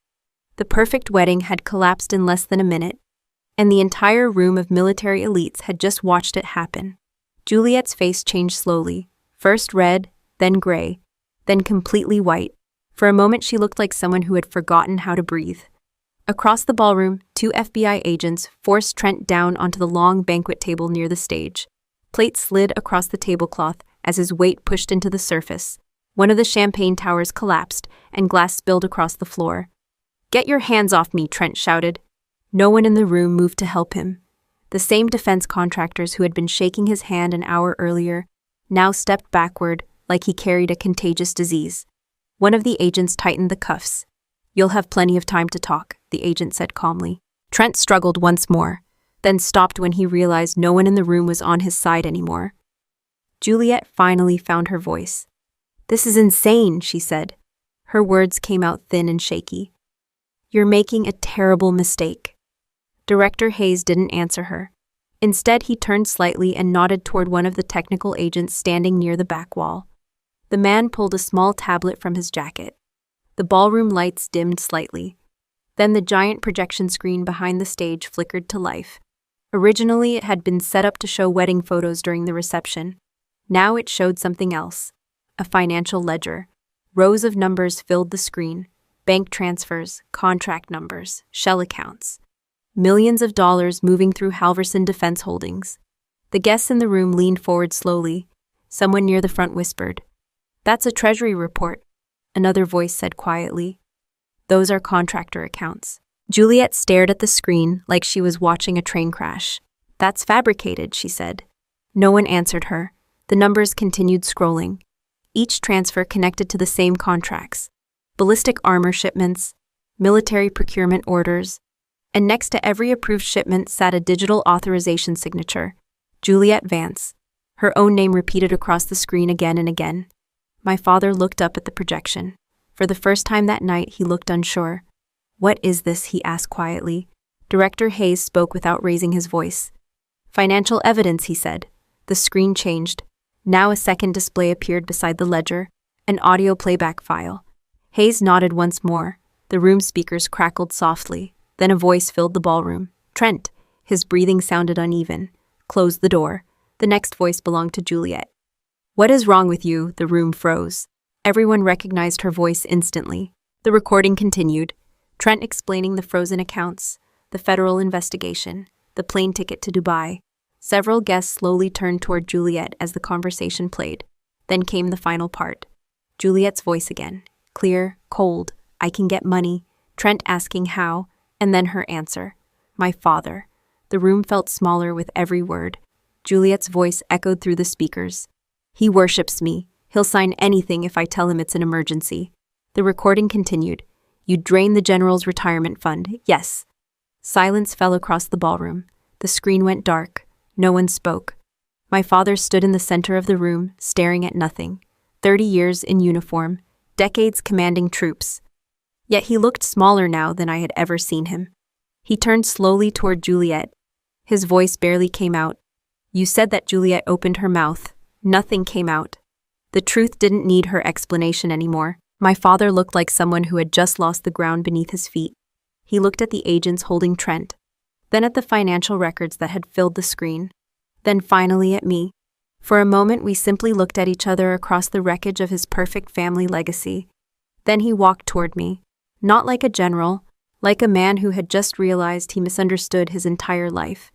The perfect wedding had collapsed in less than a minute, and the entire room of military elites had just watched it happen. Juliet's face changed slowly, first red, then gray, then completely white. For a moment she looked like someone who had forgotten how to breathe. Across the ballroom, 2 FBI agents forced Trent down onto the long banquet table near the stage. Plates slid across the tablecloth as his weight pushed into the surface. One of the champagne towers collapsed, and glass spilled across the floor. "Get your hands off me," Trent shouted. No one in the room moved to help him. The same defense contractors who had been shaking his hand an hour earlier now stepped backward like he carried a contagious disease. One of the agents tightened the cuffs. "You'll have plenty of time to talk," the agent said calmly. Trent struggled once more, then stopped when he realized no one in the room was on his side anymore. Juliet finally found her voice. "This is insane," she said. Her words came out thin and shaky. "You're making a terrible mistake." Director Hayes didn't answer her. Instead, he turned slightly and nodded toward one of the technical agents standing near the back wall. The man pulled a small tablet from his jacket. The ballroom lights dimmed slightly. Then the giant projection screen behind the stage flickered to life. Originally, it had been set up to show wedding photos during the reception. Now it showed something else. A financial ledger. Rows of numbers filled the screen. Bank transfers, contract numbers, shell accounts. Millions of dollars moving through Halverson Defense Holdings. The guests in the room leaned forward slowly. Someone near the front whispered, "That's a treasury report," another voice said quietly. "Those are contractor accounts." Juliet stared at the screen like she was watching a train crash. "That's fabricated," she said. No one answered her. The numbers continued scrolling. Each transfer connected to the same contracts. Ballistic armor shipments, military procurement orders, and next to every approved shipment sat a digital authorization signature, Juliet Vance, her own name repeated across the screen again and again. My father looked up at the projection. For the first time that night, he looked unsure. "What is this?" he asked quietly. Director Hayes spoke without raising his voice. "Financial evidence," he said. The screen changed. Now a second display appeared beside the ledger, an audio playback file. Hayes nodded once more. The room speakers crackled softly. Then a voice filled the ballroom. "Trent." His breathing sounded uneven. "Close the door." The next voice belonged to Juliet. "What is wrong with you?" The room froze. Everyone recognized her voice instantly. The recording continued. Trent explaining the frozen accounts, the federal investigation, the plane ticket to Dubai. Several guests slowly turned toward Juliet as the conversation played. Then came the final part. Juliet's voice again. Clear, cold. "I can get money." Trent asking how, and then her answer. "My father." The room felt smaller with every word. Juliet's voice echoed through the speakers. "He worships me. He'll sign anything if I tell him it's an emergency." The recording continued. "You drained the general's retirement fund, yes." Silence fell across the ballroom. The screen went dark. No one spoke. My father stood in the center of the room, staring at nothing. 30 years in uniform, decades commanding troops. Yet he looked smaller now than I had ever seen him. He turned slowly toward Juliet. His voice barely came out. "You said that." Juliet opened her mouth. Nothing came out. The truth didn't need her explanation anymore. My father looked like someone who had just lost the ground beneath his feet. He looked at the agents holding Trent, then at the financial records that had filled the screen, then finally at me. For a moment we simply looked at each other across the wreckage of his perfect family legacy. Then he walked toward me, not like a general, like a man who had just realized he misunderstood his entire life.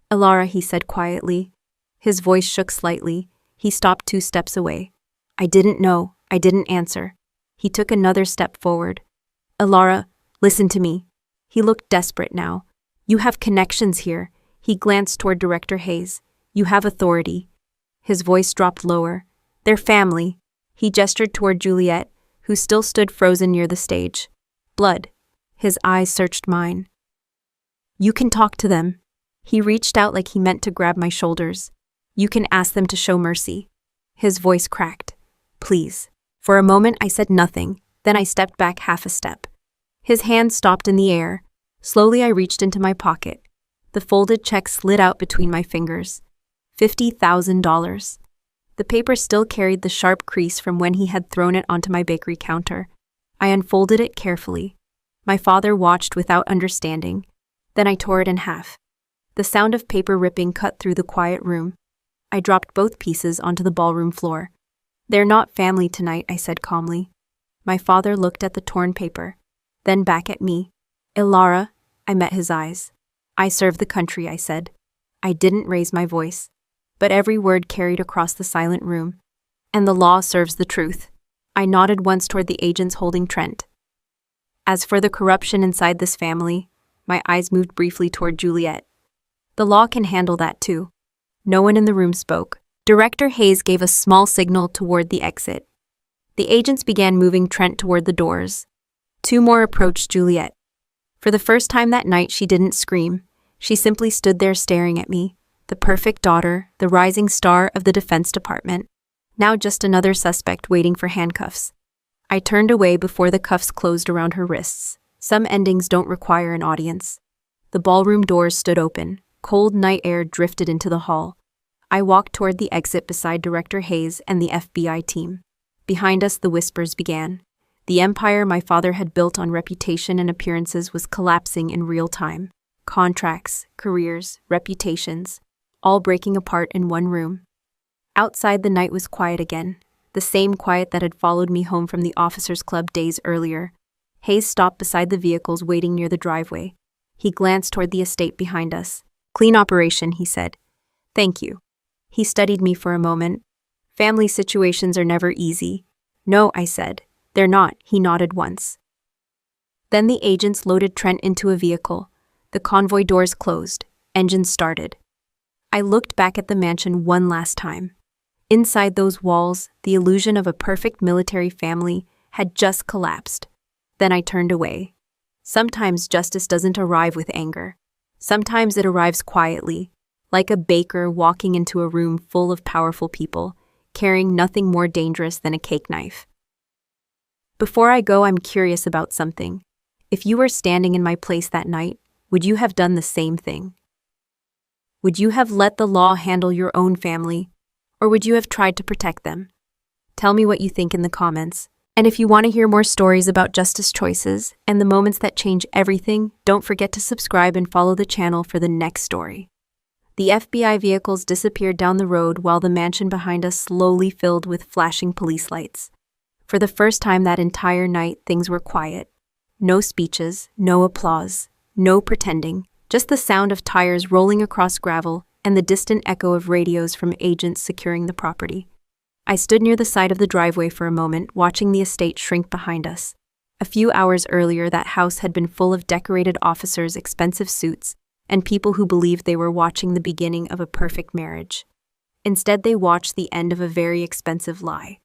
"Elara," he said quietly. His voice shook slightly. He stopped 2 steps away. "I didn't know." I didn't answer. He took another step forward. "Elara, listen to me." He looked desperate now. "You have connections here." He glanced toward Director Hayes. "You have authority." His voice dropped lower. "They're family." He gestured toward Juliet, who still stood frozen near the stage. "Blood." His eyes searched mine. "You can talk to them." He reached out like he meant to grab my shoulders. "You can ask them to show mercy." His voice cracked. "Please." For a moment I said nothing, then I stepped back half a step. His hand stopped in the air. Slowly I reached into my pocket. The folded check slid out between my fingers. $50,000. The paper still carried the sharp crease from when he had thrown it onto my bakery counter. I unfolded it carefully. My father watched without understanding. Then I tore it in half. The sound of paper ripping cut through the quiet room. I dropped both pieces onto the ballroom floor. "They're not family tonight," I said calmly. My father looked at the torn paper, then back at me. "Ilara," I met his eyes. "I serve the country," I said. I didn't raise my voice, but every word carried across the silent room. "And the law serves the truth." I nodded once toward the agents holding Trent. As for the corruption inside this family, my eyes moved briefly toward Juliet. "The law can handle that too." No one in the room spoke. Director Hayes gave a small signal toward the exit. The agents began moving Trent toward the doors. Two more approached Juliet. For the first time that night, she didn't scream. She simply stood there staring at me, the perfect daughter, the rising star of the Defense Department. Now just another suspect waiting for handcuffs. I turned away before the cuffs closed around her wrists. Some endings don't require an audience. The ballroom doors stood open. Cold night air drifted into the hall. I walked toward the exit beside Director Hayes and the FBI team. Behind us, the whispers began. The empire my father had built on reputation and appearances was collapsing in real time. Contracts, careers, reputations, all breaking apart in one room. Outside, the night was quiet again, the same quiet that had followed me home from the officers' club days earlier. Hayes stopped beside the vehicles waiting near the driveway. He glanced toward the estate behind us. "Clean operation," he said. "Thank you." He studied me for a moment. "Family situations are never easy." "No," I said. "They're not." He nodded once. Then the agents loaded Trent into a vehicle. The convoy doors closed. Engines started. I looked back at the mansion one last time. Inside those walls, the illusion of a perfect military family had just collapsed. Then I turned away. Sometimes justice doesn't arrive with anger. Sometimes it arrives quietly, like a baker walking into a room full of powerful people, carrying nothing more dangerous than a cake knife. Before I go, I'm curious about something. If you were standing in my place that night, would you have done the same thing? Would you have let the law handle your own family, or would you have tried to protect them? Tell me what you think in the comments. And if you want to hear more stories about justice choices and the moments that change everything, don't forget to subscribe and follow the channel for the next story. The FBI vehicles disappeared down the road while the mansion behind us slowly filled with flashing police lights. For the first time that entire night, things were quiet. No speeches, no applause, no pretending, just the sound of tires rolling across gravel and the distant echo of radios from agents securing the property. I stood near the side of the driveway for a moment, watching the estate shrink behind us. A few hours earlier, that house had been full of decorated officers, expensive suits, and people who believed they were watching the beginning of a perfect marriage. Instead, they watched the end of a very expensive lie.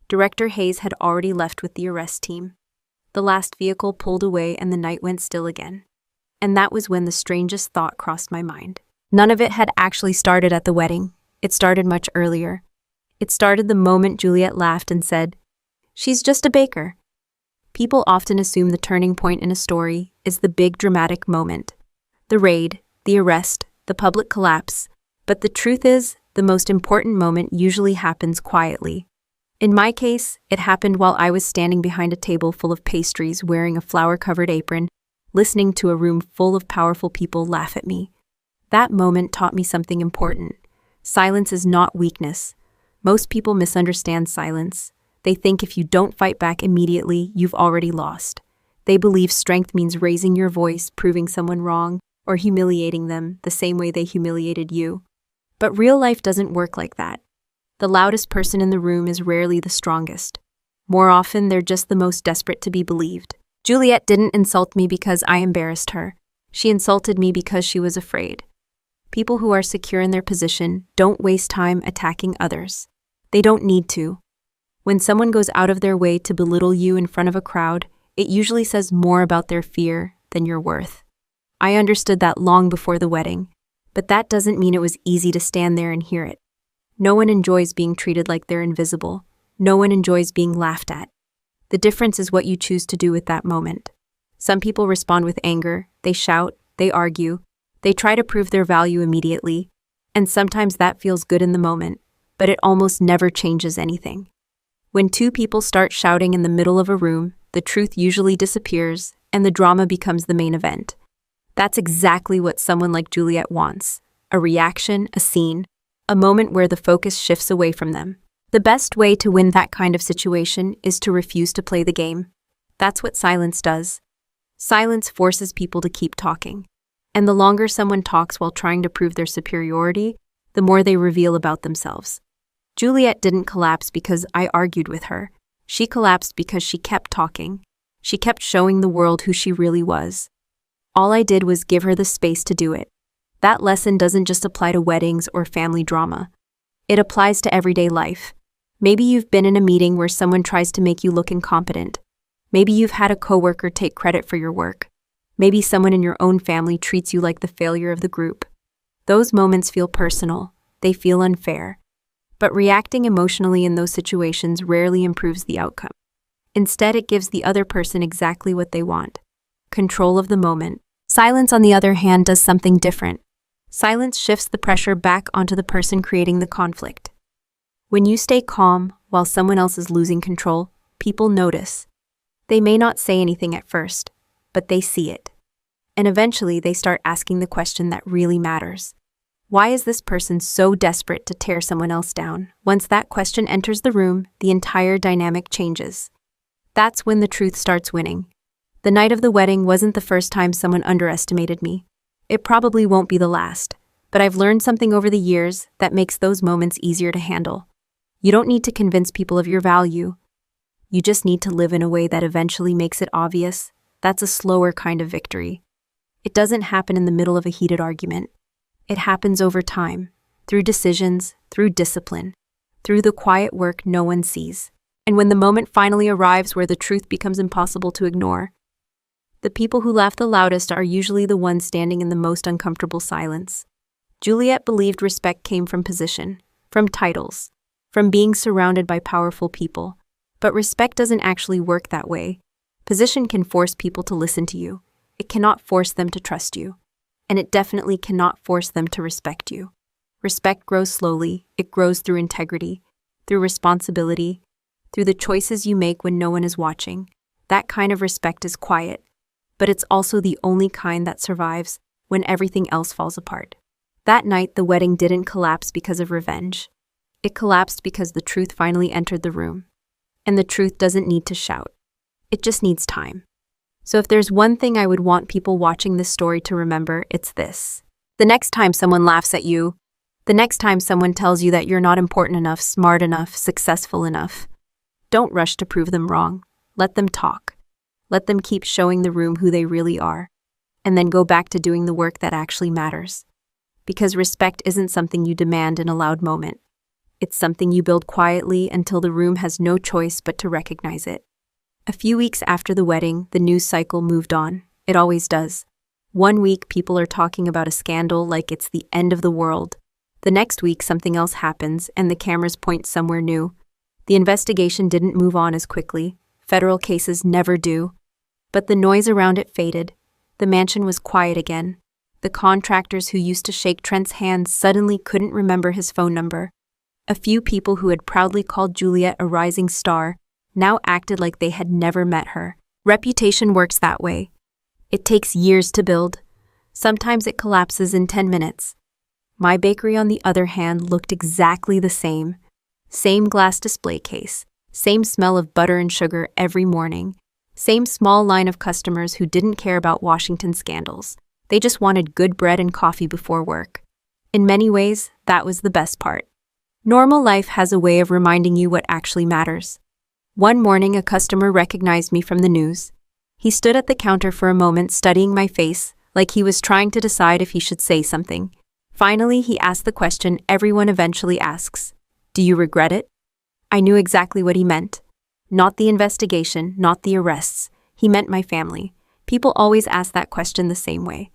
Director Hayes had already left with the arrest team. The last vehicle pulled away and the night went still again. And that was when the strangest thought crossed my mind. None of it had actually started at the wedding. It started much earlier. It started the moment Juliet laughed and said, "She's just a baker." People often assume the turning point in a story is the big dramatic moment. The raid, the arrest, the public collapse. But the truth is, the most important moment usually happens quietly. In my case, it happened while I was standing behind a table full of pastries, wearing a flour-covered apron, listening to a room full of powerful people laugh at me. That moment taught me something important. Silence is not weakness. Most people misunderstand silence. They think if you don't fight back immediately, you've already lost. They believe strength means raising your voice, proving someone wrong, or humiliating them the same way they humiliated you. But real life doesn't work like that. The loudest person in the room is rarely the strongest. More often, they're just the most desperate to be believed. Juliet didn't insult me because I embarrassed her. She insulted me because she was afraid. People who are secure in their position don't waste time attacking others. They don't need to. When someone goes out of their way to belittle you in front of a crowd, it usually says more about their fear than your worth. I understood that long before the wedding. But that doesn't mean it was easy to stand there and hear it. No one enjoys being treated like they're invisible. No one enjoys being laughed at. The difference is what you choose to do with that moment. Some people respond with anger, they shout, they argue, they try to prove their value immediately, and sometimes that feels good in the moment, but it almost never changes anything. When two people start shouting in the middle of a room, the truth usually disappears, and the drama becomes the main event. That's exactly what someone like Juliet wants: a reaction, a scene, a moment where the focus shifts away from them. The best way to win that kind of situation is to refuse to play the game. That's what silence does. Silence forces people to keep talking. And the longer someone talks while trying to prove their superiority, the more they reveal about themselves. Juliet didn't collapse because I argued with her. She collapsed because she kept talking. She kept showing the world who she really was. All I did was give her the space to do it. That lesson doesn't just apply to weddings or family drama. It applies to everyday life. Maybe you've been in a meeting where someone tries to make you look incompetent. Maybe you've had a coworker take credit for your work. Maybe someone in your own family treats you like the failure of the group. Those moments feel personal. They feel unfair. But reacting emotionally in those situations rarely improves the outcome. Instead, it gives the other person exactly what they want: control of the moment. Silence, on the other hand, does something different. Silence shifts the pressure back onto the person creating the conflict. When you stay calm while someone else is losing control, people notice. They may not say anything at first, but they see it. And eventually they start asking the question that really matters. Why is this person so desperate to tear someone else down? Once that question enters the room, the entire dynamic changes. That's when the truth starts winning. The night of the wedding wasn't the first time someone underestimated me. It probably won't be the last, but I've learned something over the years that makes those moments easier to handle. You don't need to convince people of your value. You just need to live in a way that eventually makes it obvious. That's a slower kind of victory. It doesn't happen in the middle of a heated argument. It happens over time, through decisions, through discipline, through the quiet work no one sees. And when the moment finally arrives where the truth becomes impossible to ignore, the people who laugh the loudest are usually the ones standing in the most uncomfortable silence. Juliet believed respect came from position, from titles, from being surrounded by powerful people. But respect doesn't actually work that way. Position can force people to listen to you. It cannot force them to trust you. And it definitely cannot force them to respect you. Respect grows slowly. It grows through integrity, through responsibility, through the choices you make when no one is watching. That kind of respect is quiet, but it's also the only kind that survives when everything else falls apart. That night, the wedding didn't collapse because of revenge. It collapsed because the truth finally entered the room. And the truth doesn't need to shout. It just needs time. So if there's one thing I would want people watching this story to remember, it's this. The next time someone laughs at you, the next time someone tells you that you're not important enough, smart enough, successful enough, don't rush to prove them wrong. Let them talk. Let them keep showing the room who they really are. And then go back to doing the work that actually matters. Because respect isn't something you demand in a loud moment. It's something you build quietly until the room has no choice but to recognize it. A few weeks after the wedding, the news cycle moved on. It always does. One week, people are talking about a scandal like it's the end of the world. The next week, something else happens, and the cameras point somewhere new. The investigation didn't move on as quickly. Federal cases never do. But the noise around it faded. The mansion was quiet again. The contractors who used to shake Trent's hand suddenly couldn't remember his phone number. A few people who had proudly called Juliet a rising star now acted like they had never met her. Reputation works that way. It takes years to build. Sometimes it collapses in 10 minutes. My bakery, on the other hand, looked exactly the same. Same glass display case, same smell of butter and sugar every morning, same small line of customers who didn't care about Washington scandals. They just wanted good bread and coffee before work. In many ways, that was the best part. Normal life has a way of reminding you what actually matters. One morning, a customer recognized me from the news. He stood at the counter for a moment, studying my face, like he was trying to decide if he should say something. Finally, he asked the question everyone eventually asks. Do you regret it? I knew exactly what he meant. Not the investigation, not the arrests. He meant my family. People always ask that question the same way.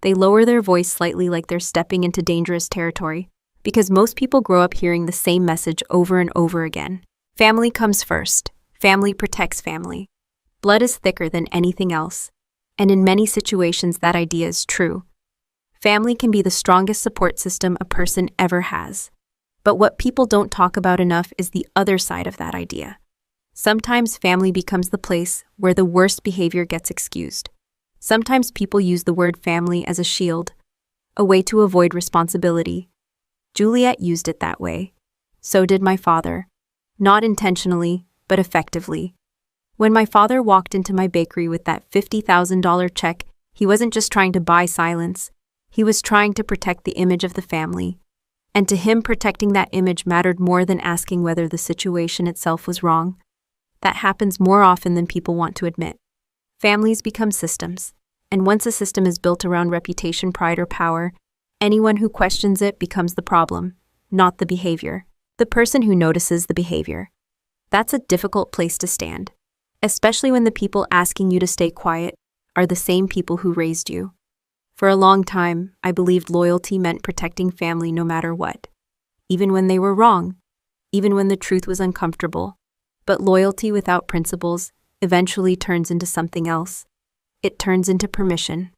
They lower their voice slightly like they're stepping into dangerous territory, because most people grow up hearing the same message over and over again. Family comes first. Family protects family. Blood is thicker than anything else. And in many situations, that idea is true. Family can be the strongest support system a person ever has. But what people don't talk about enough is the other side of that idea. Sometimes family becomes the place where the worst behavior gets excused. Sometimes people use the word family as a shield, a way to avoid responsibility. Juliet used it that way. So did my father. Not intentionally, but effectively. When my father walked into my bakery with that $50,000 check, he wasn't just trying to buy silence. He was trying to protect the image of the family. And to him, protecting that image mattered more than asking whether the situation itself was wrong. That happens more often than people want to admit. Families become systems, and once a system is built around reputation, pride, or power, anyone who questions it becomes the problem, not the behavior. The person who notices the behavior. That's a difficult place to stand, especially when the people asking you to stay quiet are the same people who raised you. For a long time, I believed loyalty meant protecting family no matter what, even when they were wrong, even when the truth was uncomfortable. But loyalty without principles eventually turns into something else. It turns into permission.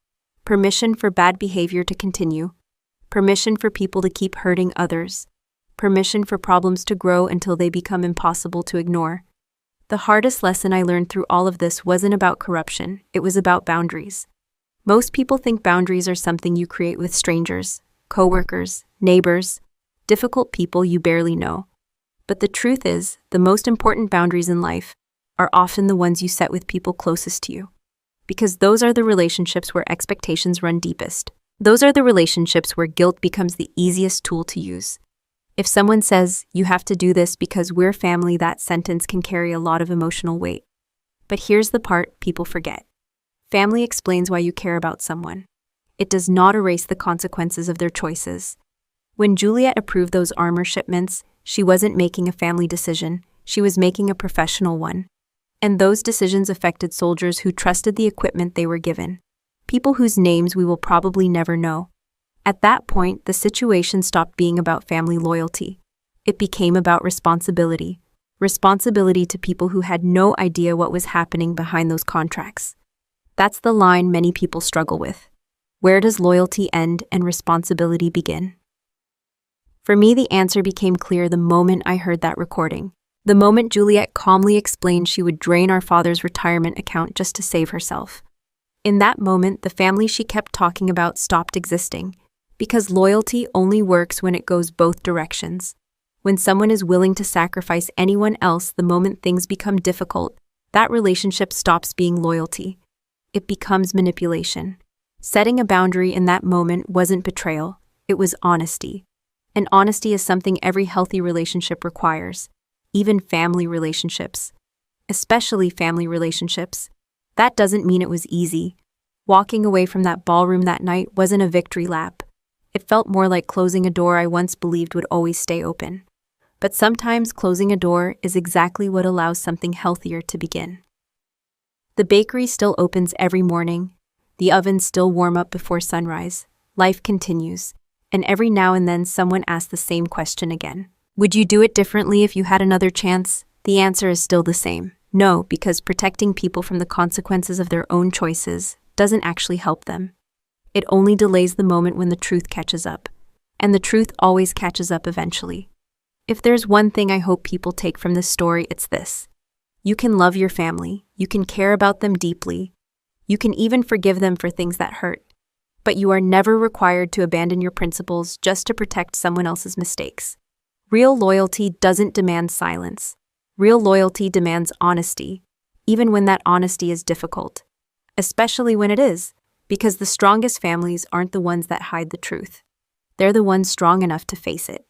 Permission for bad behavior to continue. Permission for people to keep hurting others. Permission for problems to grow until they become impossible to ignore. The hardest lesson I learned through all of this wasn't about corruption, it was about boundaries. Most people think boundaries are something you create with strangers, coworkers, neighbors, difficult people you barely know. But the truth is, the most important boundaries in life are often the ones you set with people closest to you. Because those are the relationships where expectations run deepest. Those are the relationships where guilt becomes the easiest tool to use. If someone says, "You have to do this because we're family," that sentence can carry a lot of emotional weight. But here's the part people forget. Family explains why you care about someone. It does not erase the consequences of their choices. When Juliet approved those armor shipments, she wasn't making a family decision, she was making a professional one. And those decisions affected soldiers who trusted the equipment they were given. People whose names we will probably never know. At that point, the situation stopped being about family loyalty. It became about responsibility. Responsibility to people who had no idea what was happening behind those contracts. That's the line many people struggle with. Where does loyalty end and responsibility begin? For me, the answer became clear the moment I heard that recording. The moment Juliet calmly explained she would drain our father's retirement account just to save herself. In that moment, the family she kept talking about stopped existing, because loyalty only works when it goes both directions. When someone is willing to sacrifice anyone else the moment things become difficult, that relationship stops being loyalty. It becomes manipulation. Setting a boundary in that moment wasn't betrayal, it was honesty. And honesty is something every healthy relationship requires, even family relationships. Especially family relationships. That doesn't mean it was easy. Walking away from that ballroom that night wasn't a victory lap. It felt more like closing a door I once believed would always stay open. But sometimes closing a door is exactly what allows something healthier to begin. The bakery still opens every morning. The ovens still warm up before sunrise. Life continues. And every now and then someone asks the same question again. Would you do it differently if you had another chance? The answer is still the same. No, because protecting people from the consequences of their own choices doesn't actually help them. It only delays the moment when the truth catches up. And the truth always catches up eventually. If there's one thing I hope people take from this story, it's this. You can love your family. You can care about them deeply. You can even forgive them for things that hurt. But you are never required to abandon your principles just to protect someone else's mistakes. Real loyalty doesn't demand silence. Real loyalty demands honesty, even when that honesty is difficult. Especially when it is, because the strongest families aren't the ones that hide the truth. They're the ones strong enough to face it.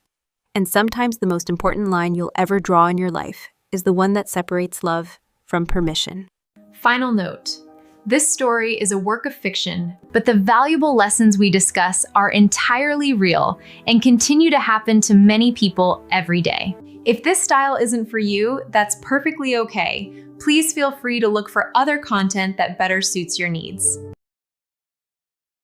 And sometimes the most important line you'll ever draw in your life is the one that separates love from permission. Final note. This story is a work of fiction, but the valuable lessons we discuss are entirely real and continue to happen to many people every day. If this style isn't for you, that's perfectly okay. Please feel free to look for other content that better suits your needs.